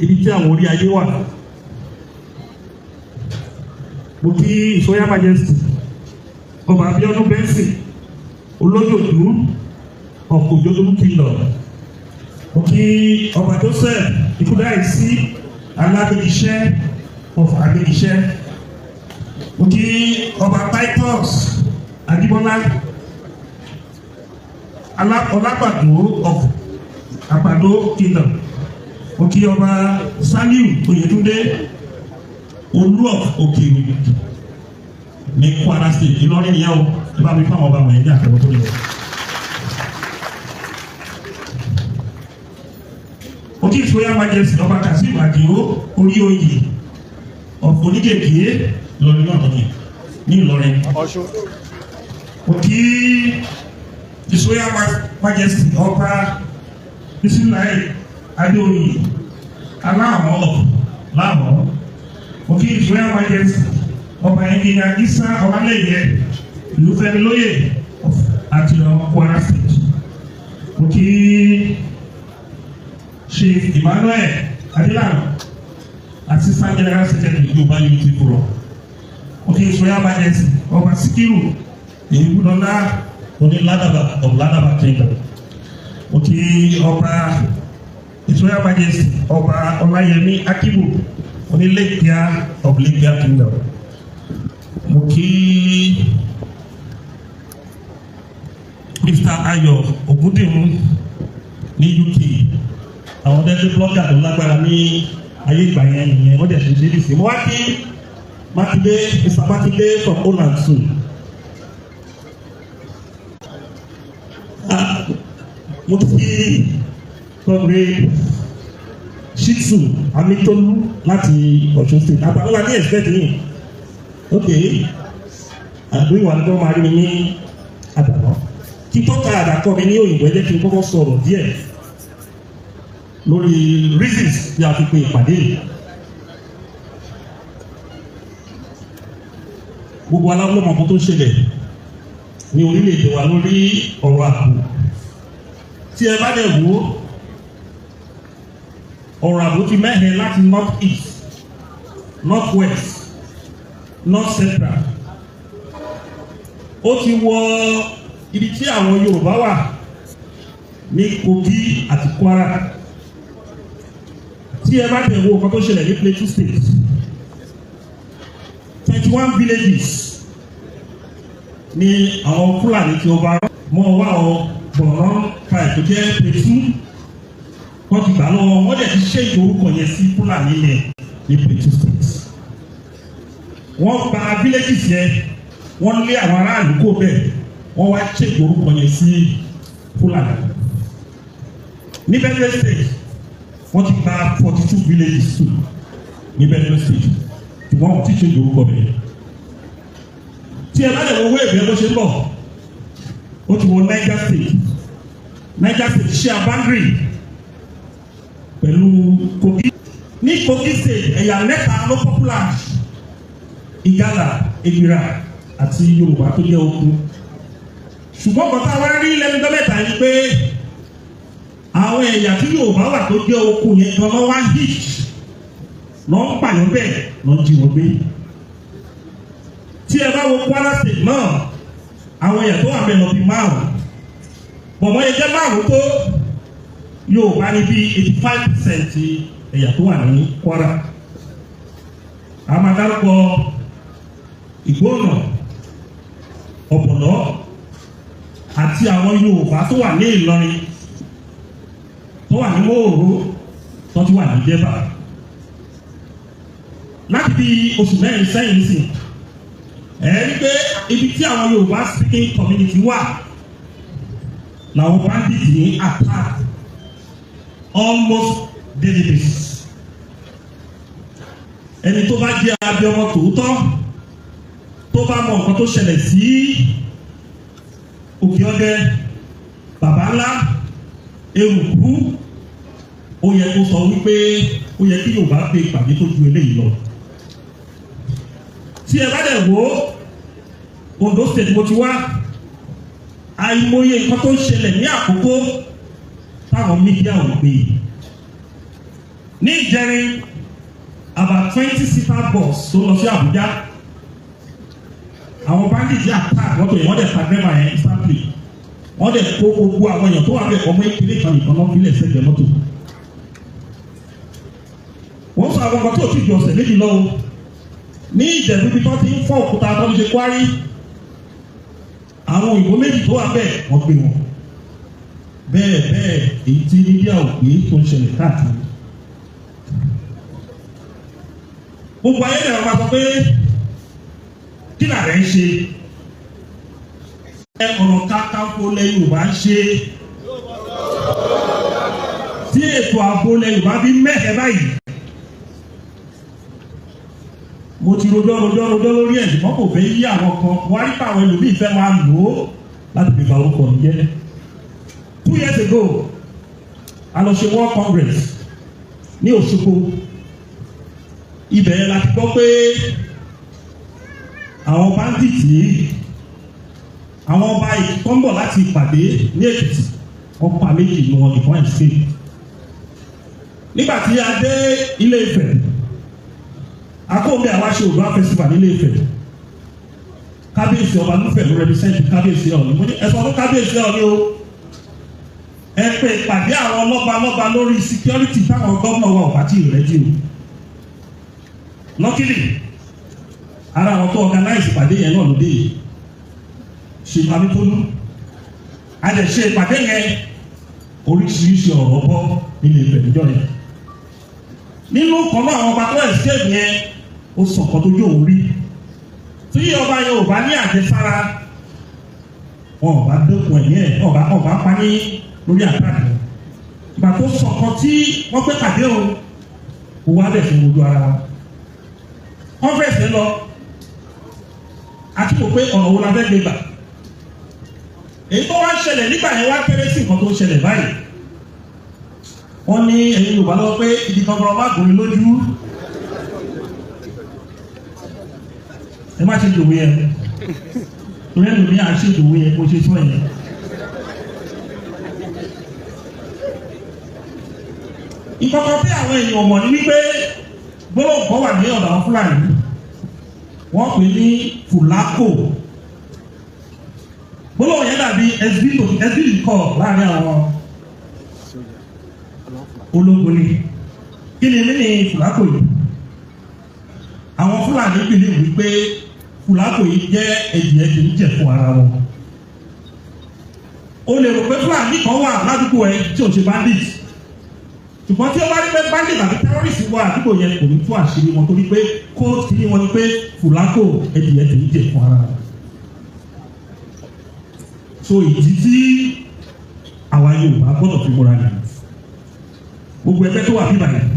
ibi tí àwọn orí ayé wà. Mo kí Ìsọyà Majesty ọba Abíọ́dún Bẹ́ńsì olóyòdú ọ̀kọ̀jọ́dún kingdom. Mo kí ọba Joseph Ikúdáìsí alábẹ́niṣẹ́ of abẹ́niṣẹ́. Mo kí ọba Titus Adébọ́lá Ọlágbàdo of Àgbàdo kingdom. Mo kí ọba Saliu Oyèdúndé Olú of Òkèèrè ní Kwara State Ìlọrin nìyẹn o ẹ bá mi fún àwọn ọba wọ̀nyí ní àtẹwọ́ tó lè wọ̀. Òkè Ìsọyà Majesty ọba Kazeem Adio orí oyè of Onígègé Ìlọrin náà nìyẹn ní Ìlọrin. Òkè Ìsọyà Majesty ọba Bísíláì Adéoyè aláàmọ́ láàmọ́. Òkè Ìsọyà Majesty ọba ẹnìyàn Isa Ọlálẹyẹ Ìlúfẹ́milóyè of àti Kwara State. Mo kí Chief Emmanuel Adelano, Assistant General Secretary Yoruba Unity Forum. Mo kí His Royal Majesty Ọba Sikiru Oyinbudola Oníládàbà of Ládàbà Kingdom. Mo kí Ọba His Royal Majesty Ọba Ọláyẹmí Akíbù Onílẹ̀kíá of Lẹ̀kíá Kingdom. Mo kí Mr. Ayọ̀ Ògúndìmú ní UK. Àwọn dẹ́gbẹ́ blọ́gà tó lágbára ní ayé ìgbà yẹn nìyẹn wọ́n dẹ̀ ṣe dé dìsí. Mo wá kí Mákindé, Mr. Mákindé from Holland soon. Mo kí Comrade Shitsu Amitolu láti Ọ̀ṣun State. Àbálọ́lá ní expect me. Okay, àdúgbò ìwà nígbà máa rí mi ní àdàlọ́. Kí tó ka àdàkọ́ mi ní òyìnbó ẹ jẹ́ kí n kọ́kọ́ sọ̀rọ̀ díẹ̀ lórí reasons tí a fi pe ìpàdé yìí. Gbogbo aláwọ̀lọ́mọ̀ kan tó ṣẹlẹ̀ ní orílẹ̀-èdè wa lórí ọ̀rọ̀ ààbò. Tí ẹ bá dẹ̀ wò ọ̀rọ̀ ààbò ti mẹ́hẹ̀ láti north east, north west, north central. Ó ti wọ ibi tí àwọn Yorùbá wà ní Kogi àti Kwara. Tí ẹ bá dẹ̀ wò ọ̀kan tó ṣẹlẹ̀ ní Plateau State, 21 villages ni àwọn Fúlàní tí ó bá mọ́ wá ọ bọ̀rọ̀ ká ètò jẹ́ Plateau. Wọ́n ti gbà lọ́wọ́ wọ́n dẹ̀ ti ṣe ìdórúkọ yẹn sí Fúlàní yẹn ní Plateau State. Wọ́n gba villages yẹn, wọ́n lé àwọn aráàlú kó bẹ́ẹ̀, wọ́n wá ṣe ìdórúkọ yẹn sí Fúlàní. Ní Benue State, wọ́n ti gba 42 villages too ní Benue State. Ṣùgbọ́n wọ́n ti ṣe ìdórúkọ bẹ́ẹ̀. Tí ẹ bá lè wo owó èbí ẹ bó ṣe ń bọ̀, ó ti wọ Niger State. Niger State ṣe àbángírì pẹ̀lú Kogi. Ní Kogi State, ẹ̀yà mẹ́ta ló popular: Ìgàlà, Ègbìrà àti Yorùbá tó jẹ́ Ogun. Ṣùgbọ́n bàtà wá rí lẹ́nu mẹ́ta yìí pé àwọn ẹ̀yà tí Yorùbá wà tó jẹ́ Ogun yẹn gan lọ́wọ́ hit lọ́ ń pààyàn bẹ́ẹ̀ lọ́ ń jí wọn gbé. Tí ẹ bá wo Kwara State náà, àwọn ẹ̀yà tó wà bẹ́ẹ̀ lọ bí márùn-ún. Bọ̀mọ́ yẹn jẹ́ márùn-ún tó Yorùbá ní bí 85% ẹ̀yà tó wà ní Kwara. A máa dárúkọ Ìgbónà, Ọ̀pọ̀lọ́ àti àwọn Yorùbá tó wà ní Ìlọrin, tó wà ní Mòóró, tó ti wà ní Jẹ́bà. Láti bí oṣù mẹ́rin sẹ́yìn sí, rí pé ibi tí àwọn Yorùbá speaking community wà làwọn bandits ní attack almost daily basis. Ẹni tó bá jẹ́ abiyamọ tòótọ́, tó bá mọ nǹkan tó ṣẹlẹ̀ sí Òkè Ọdẹ, Bàbá Ńlá, Eruku, ó yẹ kó sọ wípé ó yẹ kí Yorùbá pe ìpàdé tó ju eléyìí lọ. Tí ẹ bá dẹ̀ wò Ondo State mo ti wá, àìmọye nǹkan tó ń ṣẹlẹ̀ ní àkókò táwọn mídíà ò gbé. Ní ìjẹrin, about 20 seater bus tó lọ sí Àbújá. Àwọn bandits yà attack mọ́tò yẹn, wọ́n dẹ̀ pa driver yẹn instantly. Wọ́n dẹ̀ kó gbogbo àwọn èèyàn tó wà bẹ́ẹ̀ ọmọ ìpínlẹ̀ kan nìkan náà bílẹ̀ sẹ́gbẹ̀ẹ́ mọ́tò. Wọ́n sọ àwọn ọmọ tó ti di ọ̀sẹ̀ méjì lọ́wọ́. Ní Ìjẹ̀bú bí wọ́n ti ń fọ́ òkúta tó ń ṣe kwárí. Àwọn òyìnbó méjì tó wà bẹ́ẹ̀ wọ́n gbé wọn. Bẹ́ẹ̀ èyí tí mídíà ò gbé tó ń ṣẹlẹ̀ káàkiri. Gbogbo ayé náà máa sọ pé kí làrẹ̀ ń ṣe? Ọ̀nà Kakanfò lẹ Yorùbá ń ṣe. Tí ètò ààbò lẹ Yorùbá bí mẹ́hẹ̀ báyìí. Mo ti rojọ́ lórí ẹ̀ ṣùgbọ́n kò fẹ́ yí àwọn kan. Wọ́n á rí pàwọn ẹlòmíì fẹ́ máa lò ó láti fi ba orúkọ mi jẹ́. 2 years ago, a lọ ṣe World Congress ní Òṣogbo. Ibẹ̀ yẹn la ti gbọ́ pé àwọn bandits yìí àwọn ọba tó ń bọ̀ láti ìpàdé ní Èkìtì ọba méjì ni wọn ìfọ̀n escape. Nígbà tí a dé Ilé Ifẹ̀ akóńbé àwa ṣe Oòduà festival ní Ilé Ifẹ̀ kábíyèsí ọba lúfẹ̀ ló rẹpísẹ́ǹtì kábíyèsí Ọọ̀ni mo ní ẹ̀sọ́ fún kábíyèsí Ọọ̀ni o ẹ pé ìpàdé àwọn lọ́balọ́ba lórí security táwọn gómìnà wa ò bá tí ì rẹ́dí o. Luckily ara àwọn tó organize ìpàdé yẹn náà lóde yìí ṣe máa ń tónú a lè ṣe ìpàdé yẹn oríṣiríṣi ọ̀rọ̀ bọ́ nílé Ifẹ̀ níjọ́ yẹn. Nínú kan náà àwọn ọba tó escape yẹn ó sọ̀kan tó jó òun rí tí ọba Yorùbá ní àjẹsára wọn ò bá dẹ́kun ẹ̀yìn ẹ̀ ọba pa ní lórí àtàkì ìgbà tó sọ̀kan tí wọ́n pẹ́ pàdé o kò wá bẹ̀ fún ojú ara wọn. Wọ́n fẹ̀sẹ̀ lọ àti kò pé ọ̀nà wo la fẹ́ gbé gbà. Èyí tó wá ń ṣẹlẹ̀ nígbà yẹn wá kéré sí nǹkan tó ń ṣẹlẹ̀ báyìí. Wọ́n ní ẹ̀yin Yorùbá lọ pé ibi kan fọlọ́ má gòrí lójú. Ẹ má ṣe dòwe yẹn. Torí ẹ̀ lómi à ń ṣe dòwe yẹn kó ṣe sọ yẹn. Ìkọ̀kọ̀ tí àwọn èèyàn mọ̀ ní wípé gbólóhùn kan wà ní ọ̀dọ̀ àwọn Fúlàní. Wọ́n pè ní Fùlákò. Gbólóhùn yẹn dàbí ẹsbí kọ̀ láàrin àwọn ológun ni. Kí ni mí ní Fùlákò yìí? Àwọn Fúlàní bìlí wípé Fùlákò yìí jẹ́ ẹ̀jẹ̀ ń jẹ̀ fún ara wọn. O lè rò pé Fúlàní kan wà ládùúgbò ẹ tí ò ṣe bandit. Ṣùgbọ́n tí ó bá rí pé bandit àbí terrorist wà àdúgbò yẹn kò ní tú àṣírí wọn torí pé kóòtù kí ni wọn ni pé Fùlákò ẹ̀jẹ̀ ń jẹ̀ fún ara wọn. So ìdí tí àwa Yorùbá gbọ́dọ̀ fi múra nìyẹn. Gbogbo ẹgbẹ́ tó wà bíbà yẹn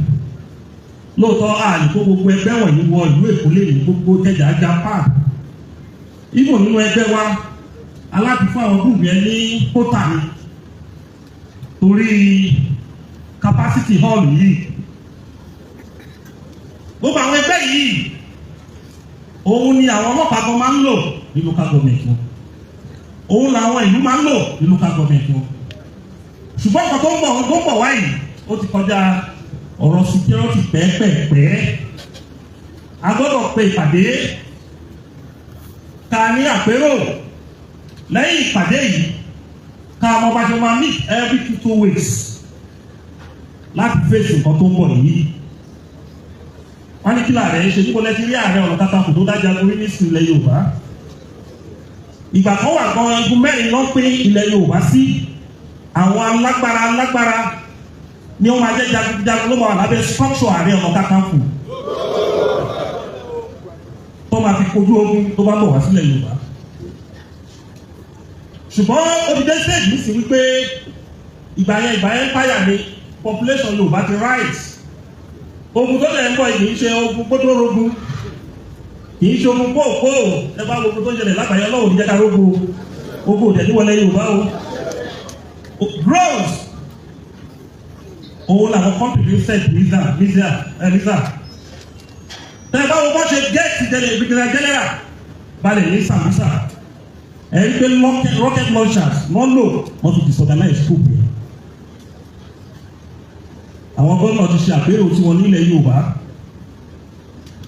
lóòótọ́ ààyè tó gbogbo ẹgbẹ́ wọ̀nyí wọ ìlú Èkó lè ní gbogbo jẹjà Japan. Ibò nínú ẹgbẹ́ wa aláàbí fún àwọn gúùbù yẹn ní kótà ni torí capacity hall yìí. Gbogbo àwọn ẹgbẹ́ yìí òun ni àwọn ọlọ́pàá kan máa ń lò ní local government wọn. Òun làwọn ìlú máa ń lò ní local government wọn. Ṣùgbọ́n ọ̀kan tó ń bọ̀ wáyìí ó ti kọjá ọ̀rọ̀ security pẹ́ẹ́pẹ́ẹ́pẹ́. A gbọ́dọ̀ pe ìpàdé ká ní àpérò lẹ́yìn ìpàdé yìí ká mọ bá ṣe máa meet every 2 weeks láti fèsì nǹkan tó ń bọ̀ yìí. Wọ́n ní kí làárẹ̀ ṣe níbo lẹ́tí rí Ààrẹ Ọ̀nà Kakanfò tó dájà orí ní sí ilẹ̀ Yorùbá. Ìgbà kan wà gan igun mẹ́rin ló ń pín ilẹ̀ Yorùbá sí. Àwọn alágbára ni wọ́n máa jẹ́ jagunjagun ló máa wà lábẹ́ structure Ààrẹ Ọ̀nà Kakanfò tó máa fi kojú ogun tó bá bọ̀ wá sílẹ̀ Yorùbá. Ṣùgbọ́n odidi stage ní sí wípé ìgbà yẹn páyà ni population Yorùbá ti rise. Ogun tó lẹ̀ ń bọ̀ kì í ṣe ogun gbódórógun, kì í ṣe ogun kóòkó. Ẹ bá ogun tó ń ṣẹlẹ̀ lágbàáyé Ọlọ́run ní jẹ́ká rógun ogun òdẹ̀ níwọlé Yorùbá o. Growth òun làwọn company set visa. Tẹ́ bá wo bá ṣe gẹ́ẹ̀tì brigadier general balẹ̀ ní Sambisa. Ẹ̀rí pé rocket launchers wọ́n lò wọ́n fi disorganize scope yẹn. Àwọn gómìnà ti ṣe àpérò tiwọn nílẹ̀ Yorùbá.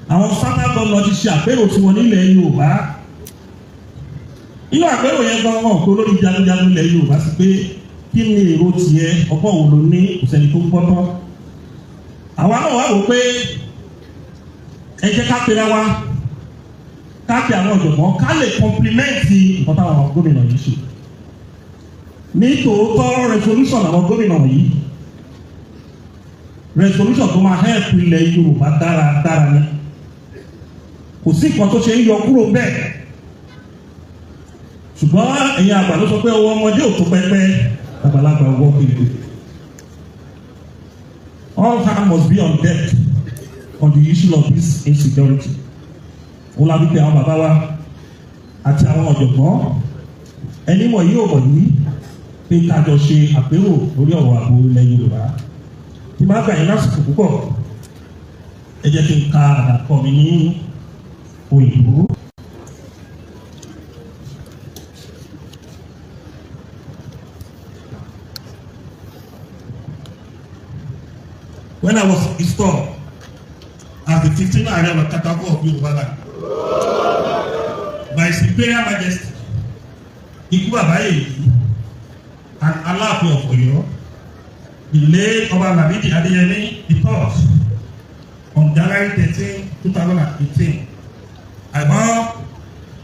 Àwọn sátá gómìnà ti ṣe àpérò tiwọn nílẹ̀ Yorùbá. Inú àpérò yẹn gan wọn kó lórí jagunjagun ilẹ̀ Yorùbá sí pé kí ni èrò tiẹ̀ ọgbọ́n òun ló ní òsèlú tó ń gbọ́ tán. Àwa náà wá wò pé ẹ jẹ́ ká pera wa ká pe àwọn ọ̀jọ̀gbọ́n ká lè kọ́ńplimẹ́ǹtì nǹkan táwọn gómìnà yìí ṣe. Ní tòótọ́ resolution àwọn gómìnà yìí resolution tó máa help ilẹ̀ Yorùbá dáradára ni. Kò sí nǹkan tó ṣe ń yọ kúrò bẹ́ẹ̀. Ṣùgbọ́n ẹ̀yin àgbà ló sọ pé ọwọ́ ọmọdé ò tó pẹ́pẹ́ àgbàlagbà ọwọ́ kéde. All hands must be on deck on the issue of this insecurity. Wọ́n la wípé àwọn bàbá wa àti àwọn ọ̀jọ̀gbọ́n ẹni mọ̀ yìí ò mọ̀ yìí pé kájọ ṣe àpérò lórí ọ̀rọ̀ ààbò ilẹ̀ Yorùbá. Tí máa gbà yín lásìkò púpọ̀ ẹ jẹ́ kí n ka àdàkọ mi ní òyìnbó. when I was installed as the 15th Ààrẹ Kakanfò of Yoruba land by His Imperial Majesty Ikú Bàbá Yèyí and Aláàfin of Ọ̀yọ́, the late Ọba Lamidi Adéyẹmí the third, on January 13, 2018. I vow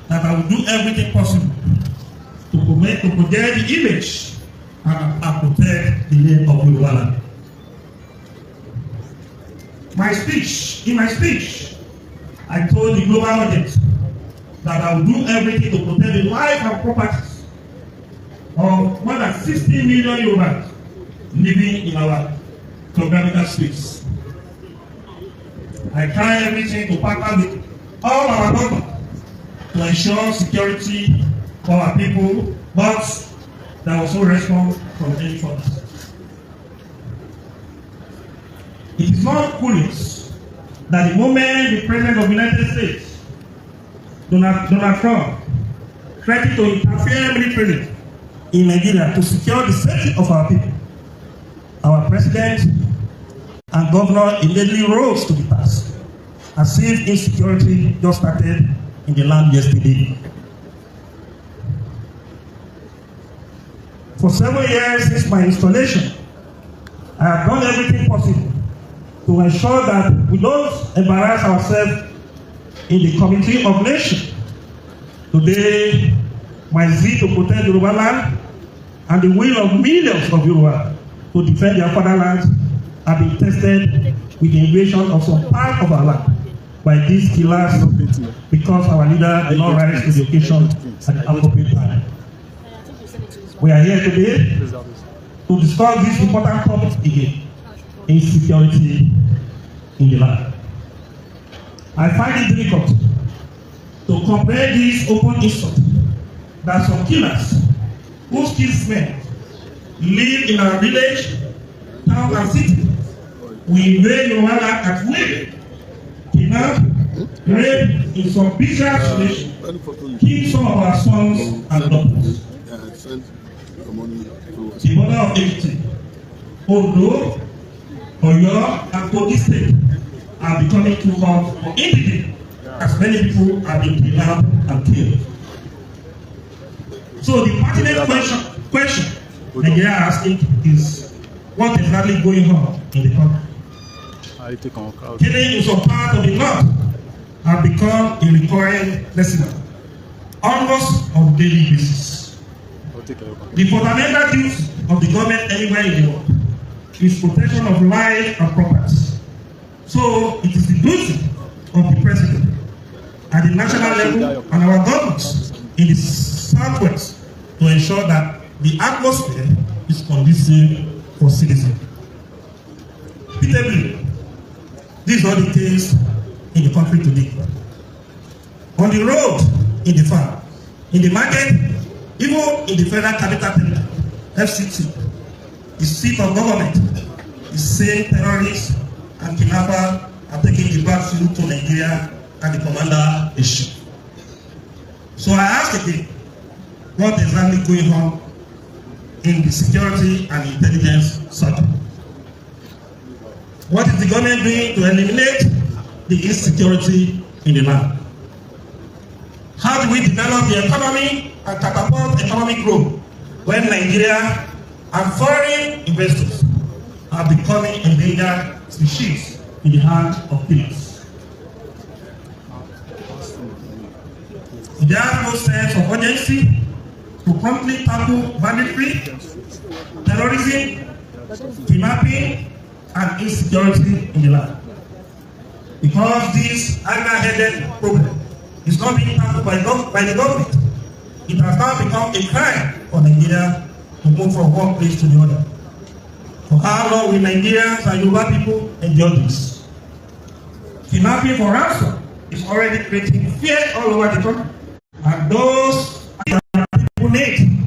that I will do everything possible to project the image and protect the name of Yoruba land. In my speech, I told the global audience that I will do everything to protect the life and properties of more than 60 million Yorubas living in our geographical space. I try everything to partner with all our government to ensure security for our people, but there was no response from any force. It is not curious that the moment the President of the United States, Donald Trump, threatened to interfere militarily in Nigeria to secure the safety of our people, our President and Governor immediately rose to the task, as if insecurity just started in the land yesterday. For several years since my installation, I have done everything possible to ensure that we don't embarrass ourselves in the community of nations. Today, my zeal to protect Yoruba land and the will of millions of Yoruba to defend their fatherland have been tested with the invasion of some part of our land by these killers because our leader did not rise to the occasion at the appropriate time. We are here today to discuss this important topic again: insecurity in the land. I find it difficult to compare this open insult that some killers who kill men live in our village, town, and city. We invade Yoruba land at will, kidnap, rape in some bizarre situations, kill some of our sons and daughters. The border of Ekiti, Ogun, Oyo, and Kogi State are becoming too hot for individuals, as many people have been kidnapped and killed. So the pertinent question Nigeria are asking is, what is exactly going on in the country? Killing in some part of the north have become a recurring lesson, almost on a daily basis. The fundamental duty of the government anywhere in the world is protection of life and property. So it is the duty of the president at the national level and our governments in the southwest to ensure that the atmosphere is conducive for citizens. Pitiably, this is not the case in the country today. On the road, in the farm, in the market, even in the federal capital territory, FCT, the seat of government, the same terrorists and kidnappers are taking the battlefield to Nigeria and the commander issue. So I ask again, what is exactly going on in the security and intelligence sector? What is the government doing to eliminate the insecurity in the land? How do we develop the economy and catapult economic growth when Nigeria and foreign investors are becoming endangered species in the hands of killers? There is no sense of urgency to promptly tackle banditry, terrorism, kidnapping, and insecurity in the land. Because this anger-headed problem is not being tackled by the government, it has now become a crime for Nigeria to move from one place to the other. For how long will Nigerians and Yoruba people endure this? Kidnapping for ransom is already creating fear all over the country. And those people need,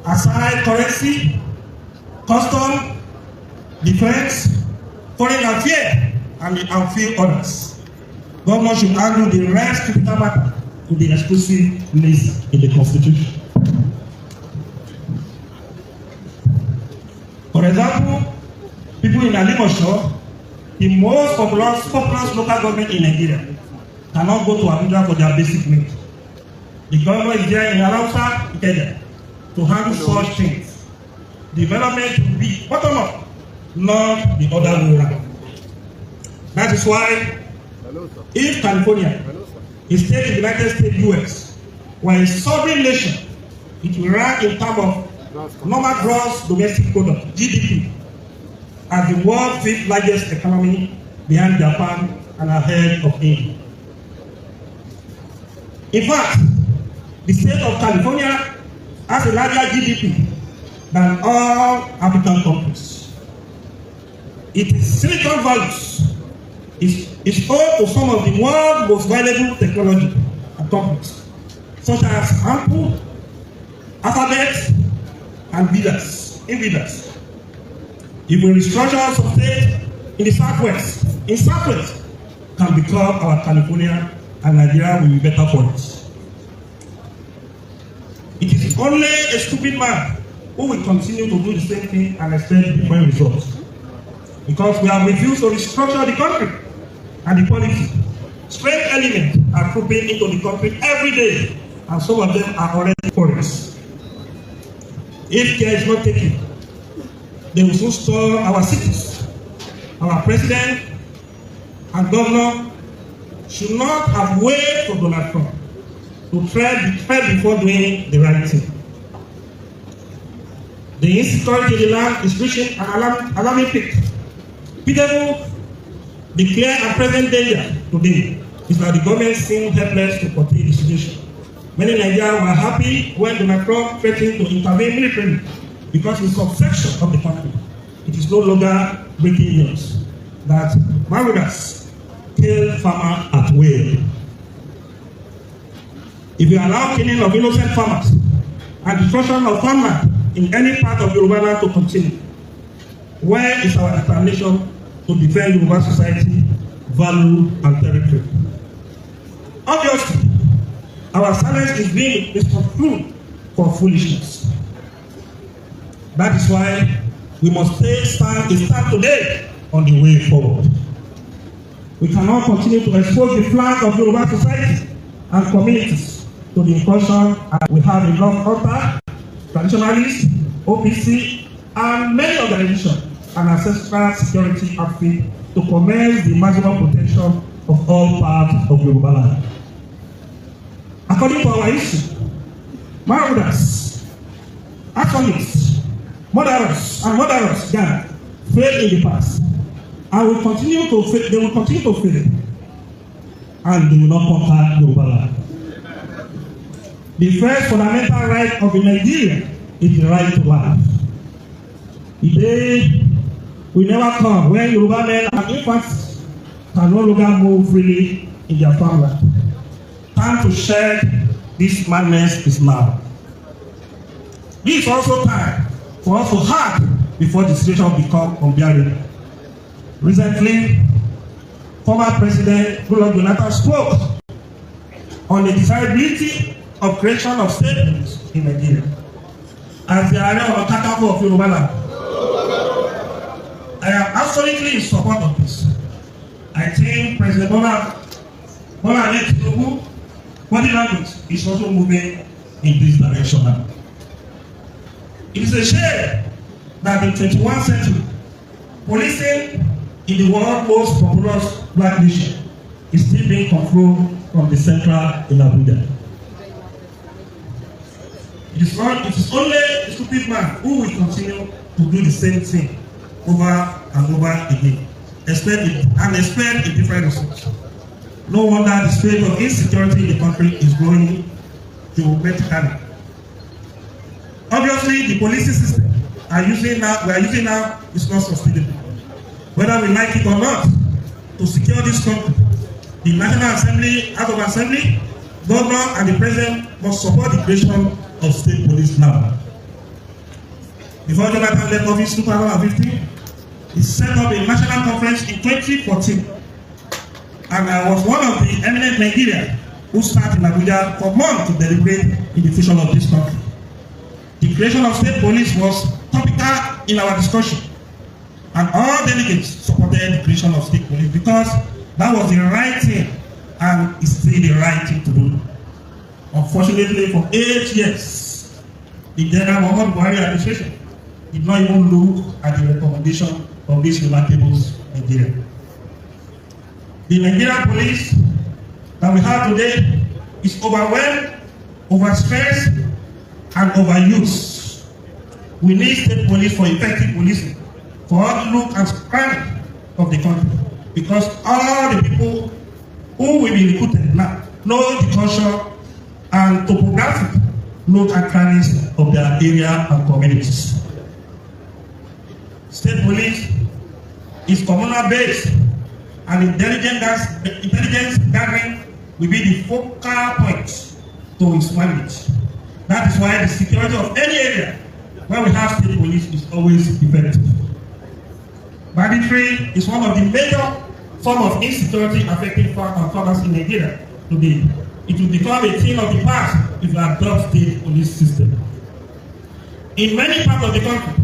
aside currency, custom, defense, foreign affairs, and the few others. Government should handle the rest critical matter to the exclusive list in the Constitution. For example, people in Alimosho the most populous local government in Nigeria cannot go to Abuja for their basic needs. The governor is there in Ranse, Ikeja, to handle such things. Development will be bottom up, not the other way around. That is why, if California, a state in the United States, US, were a sovereign nation, it will rank in terms of normal gross domestic product, GDP, as the world's fifth largest economy behind Japan and ahead of India. In fact, the state of California has a larger GDP than all African countries. Its Silicon Valley is home to some of the world's most valuable technology and companies, such as Apple, Alphabet, and Nvidia. If we restructure some state in the Southwest can become our California, and Nigeria will be better for us. It is only a stupid man who will continue to do the same thing and expect different results. Because we have refused to restructure the country and the policy. Strange elements are creeping into the country every day, and some of them are already foreigners. If care is not taken, they will soon store our cities. Our president and governor should not have waited for Donald Trump to tread before doing the right thing. The insecurity in the land is reaching an alarming peak. People declare a present danger today is that the government seems helpless to contain the situation. Many Nigerians were happy when Donald Trump threatened to intervene militarily because it's subsection of the country. It is no longer breaking news that marauders kill farmers at will. If you allow killing of innocent farmers and destruction of farmland in any part of Yoruba land to continue, where is our determination to defend Yoruba society, value, and territory? Obviously, our silence is being misconstrued for foolishness. That is why we must stand today on the way forward. We cannot continue to expose the flag of Yoruba society and communities to the incursion, and we have enough altar, traditionalists, OPC, and many organizations and ancestral security outfit to commence the maximum protection of all parts of Yoruba land. According to our history, marauders, arsonists, murderers gang failed in the past, and will continue to fail. They will continue to fail, and they will not conquer Yoruba land. The first fundamental right of a Nigerian is the right to life. The day will never come when Yoruba men and infants can no longer move freely in their farmland. Time to shed this madness is now. This is also time for us to act before the situation becomes unbearable. Recently, former President Goodluck Jonathan spoke on the desirability of creation of state police in Nigeria as the area of Katako of Yoruba land. I am absolutely in support of this. I think President Bola Tinubu body language is also moving in this direction now. It is a shame that in the 21st century, policing in the world's most populous black nation is still being controlled from the central in Abuja. It is only a stupid man who will continue to do the same thing over and over again, expect a different result. No wonder the state of insecurity in the country is growing dramatically. Obviously, the policing system we are using now is not sustainable. Whether we like it or not, to secure this country, the National Assembly, House of Assembly, Governor, and the President must support the creation of state police now. Before Jonathan left office in 2015, he set up a national conference in 2014, and I was one of the eminent Nigerians who sat in Abuja for months to deliberate in the future of this country. The creation of state police was topical in our discussion. And all delegates supported the creation of state police because that was the right thing and it's still the right thing to do. Unfortunately, for 8 years, the General Muhammad Buhari administration did not even look at the recommendation of this remarkable Nigeria. The Nigerian police that we have today is overwhelmed, overstressed, and overused. We need state police for effective policing, for all the look and span of the country, because all the people who will be recruited now know the culture and topographic nook and crannies of their area and communities. State police is communal based, and intelligence gathering will be the focal point to its mandate. That is why the security of any area where we have state police is always effective. Banditry is one of the major forms of insecurity affecting farmers in Nigeria today. It will become a thing of the past if we adopt state police system. In many parts of the country,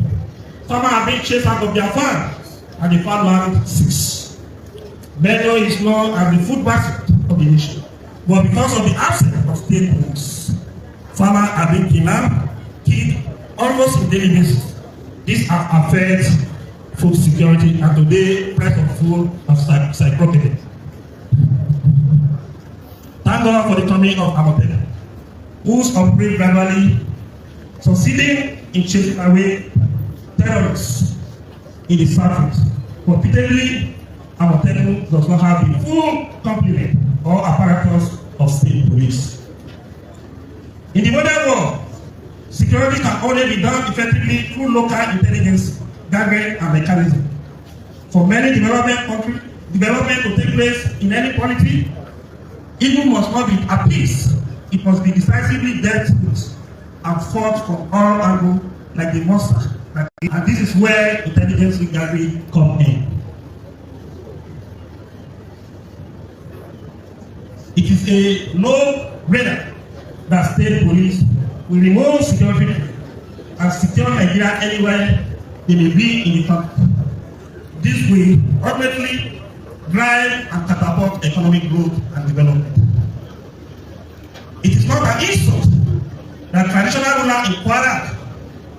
farmers are being chased out of their farms and the farmland ceases. Benue is known as the food basket of the nation, but because of the absence of state police, farmers are being kidnapped, killed almost on daily basis. This affects food security, and today price of food has skyrocketed. Thank God for the coming of Amotekun, whose operate gradually succeeding in chasing away terrorists in the southeast. But repeatedly, Amotekun does not have the full complement or apparatus of state police. In the modern world, security can only be done effectively through local intelligence gathering and mechanism. For many development to take place in any polity, evil must not be appeased. It must be decisively dealt with and fought from all angles like the monster. And this is where intelligence gathering comes in. It is a no-brainer that state police will remove security and secure Nigeria anywhere they may be in the country. This will ultimately drive and catapult economic growth and development. It is not an insult that traditional rulers in Kwara,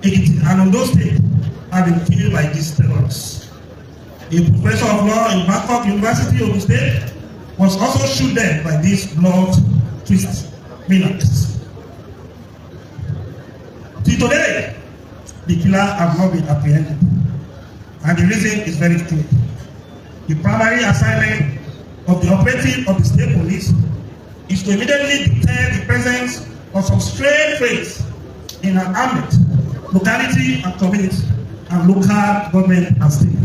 Ekiti, and Ondo State have been killed by these terrorists. A professor of law in Bangkok University, Ogun State, was also shot dead by these blood twist maniacs. Till today, the killer has not been apprehended, and the reason is very clear. The primary assignment of the operative of the state police is to immediately detect the presence of some stray traits in an hamlet, locality and community, and local government and state.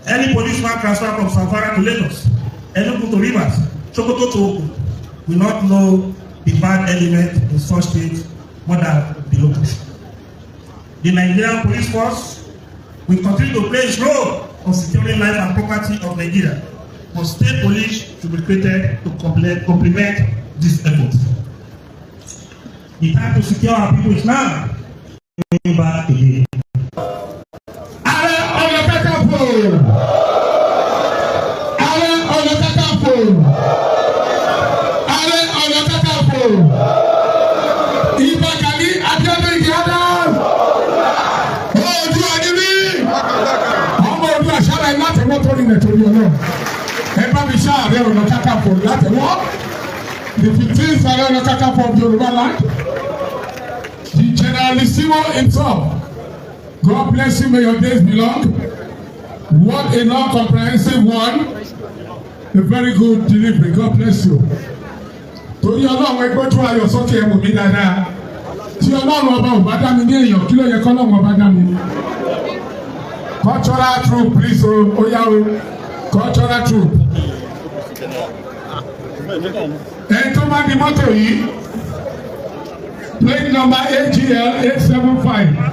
Any policeman transferred from Zamfara to Lagos, Enugu to Rivers, Sokoto to Ogun will not know the bad element in such states more than the locals. The Nigerian police force will continue to play its role of securing life and property of Nigeria, but state police should be created to complement this effort. The time to secure our people is now. Back again. The 15th Ààrẹ Ọ̀nà Kakanfò of Yoruba land, the Generalissimo himself. God bless you, may your days be long. What a long comprehensive one. A very good delivery. God bless you. Torí Ọlọ́run ẹgbẹ́ tó ayọ̀ sókè ẹ̀wò mi dáadáa. Tí Ọlọ́run ọba ò bá dá mi ní èèyàn, kí ló yẹ k'Ọlọ́run ọba dá mi? Cultural troop, please, oya o. Cultural troop. Ẹni tó bá di mọ́tò yìí, plate number AGL 875.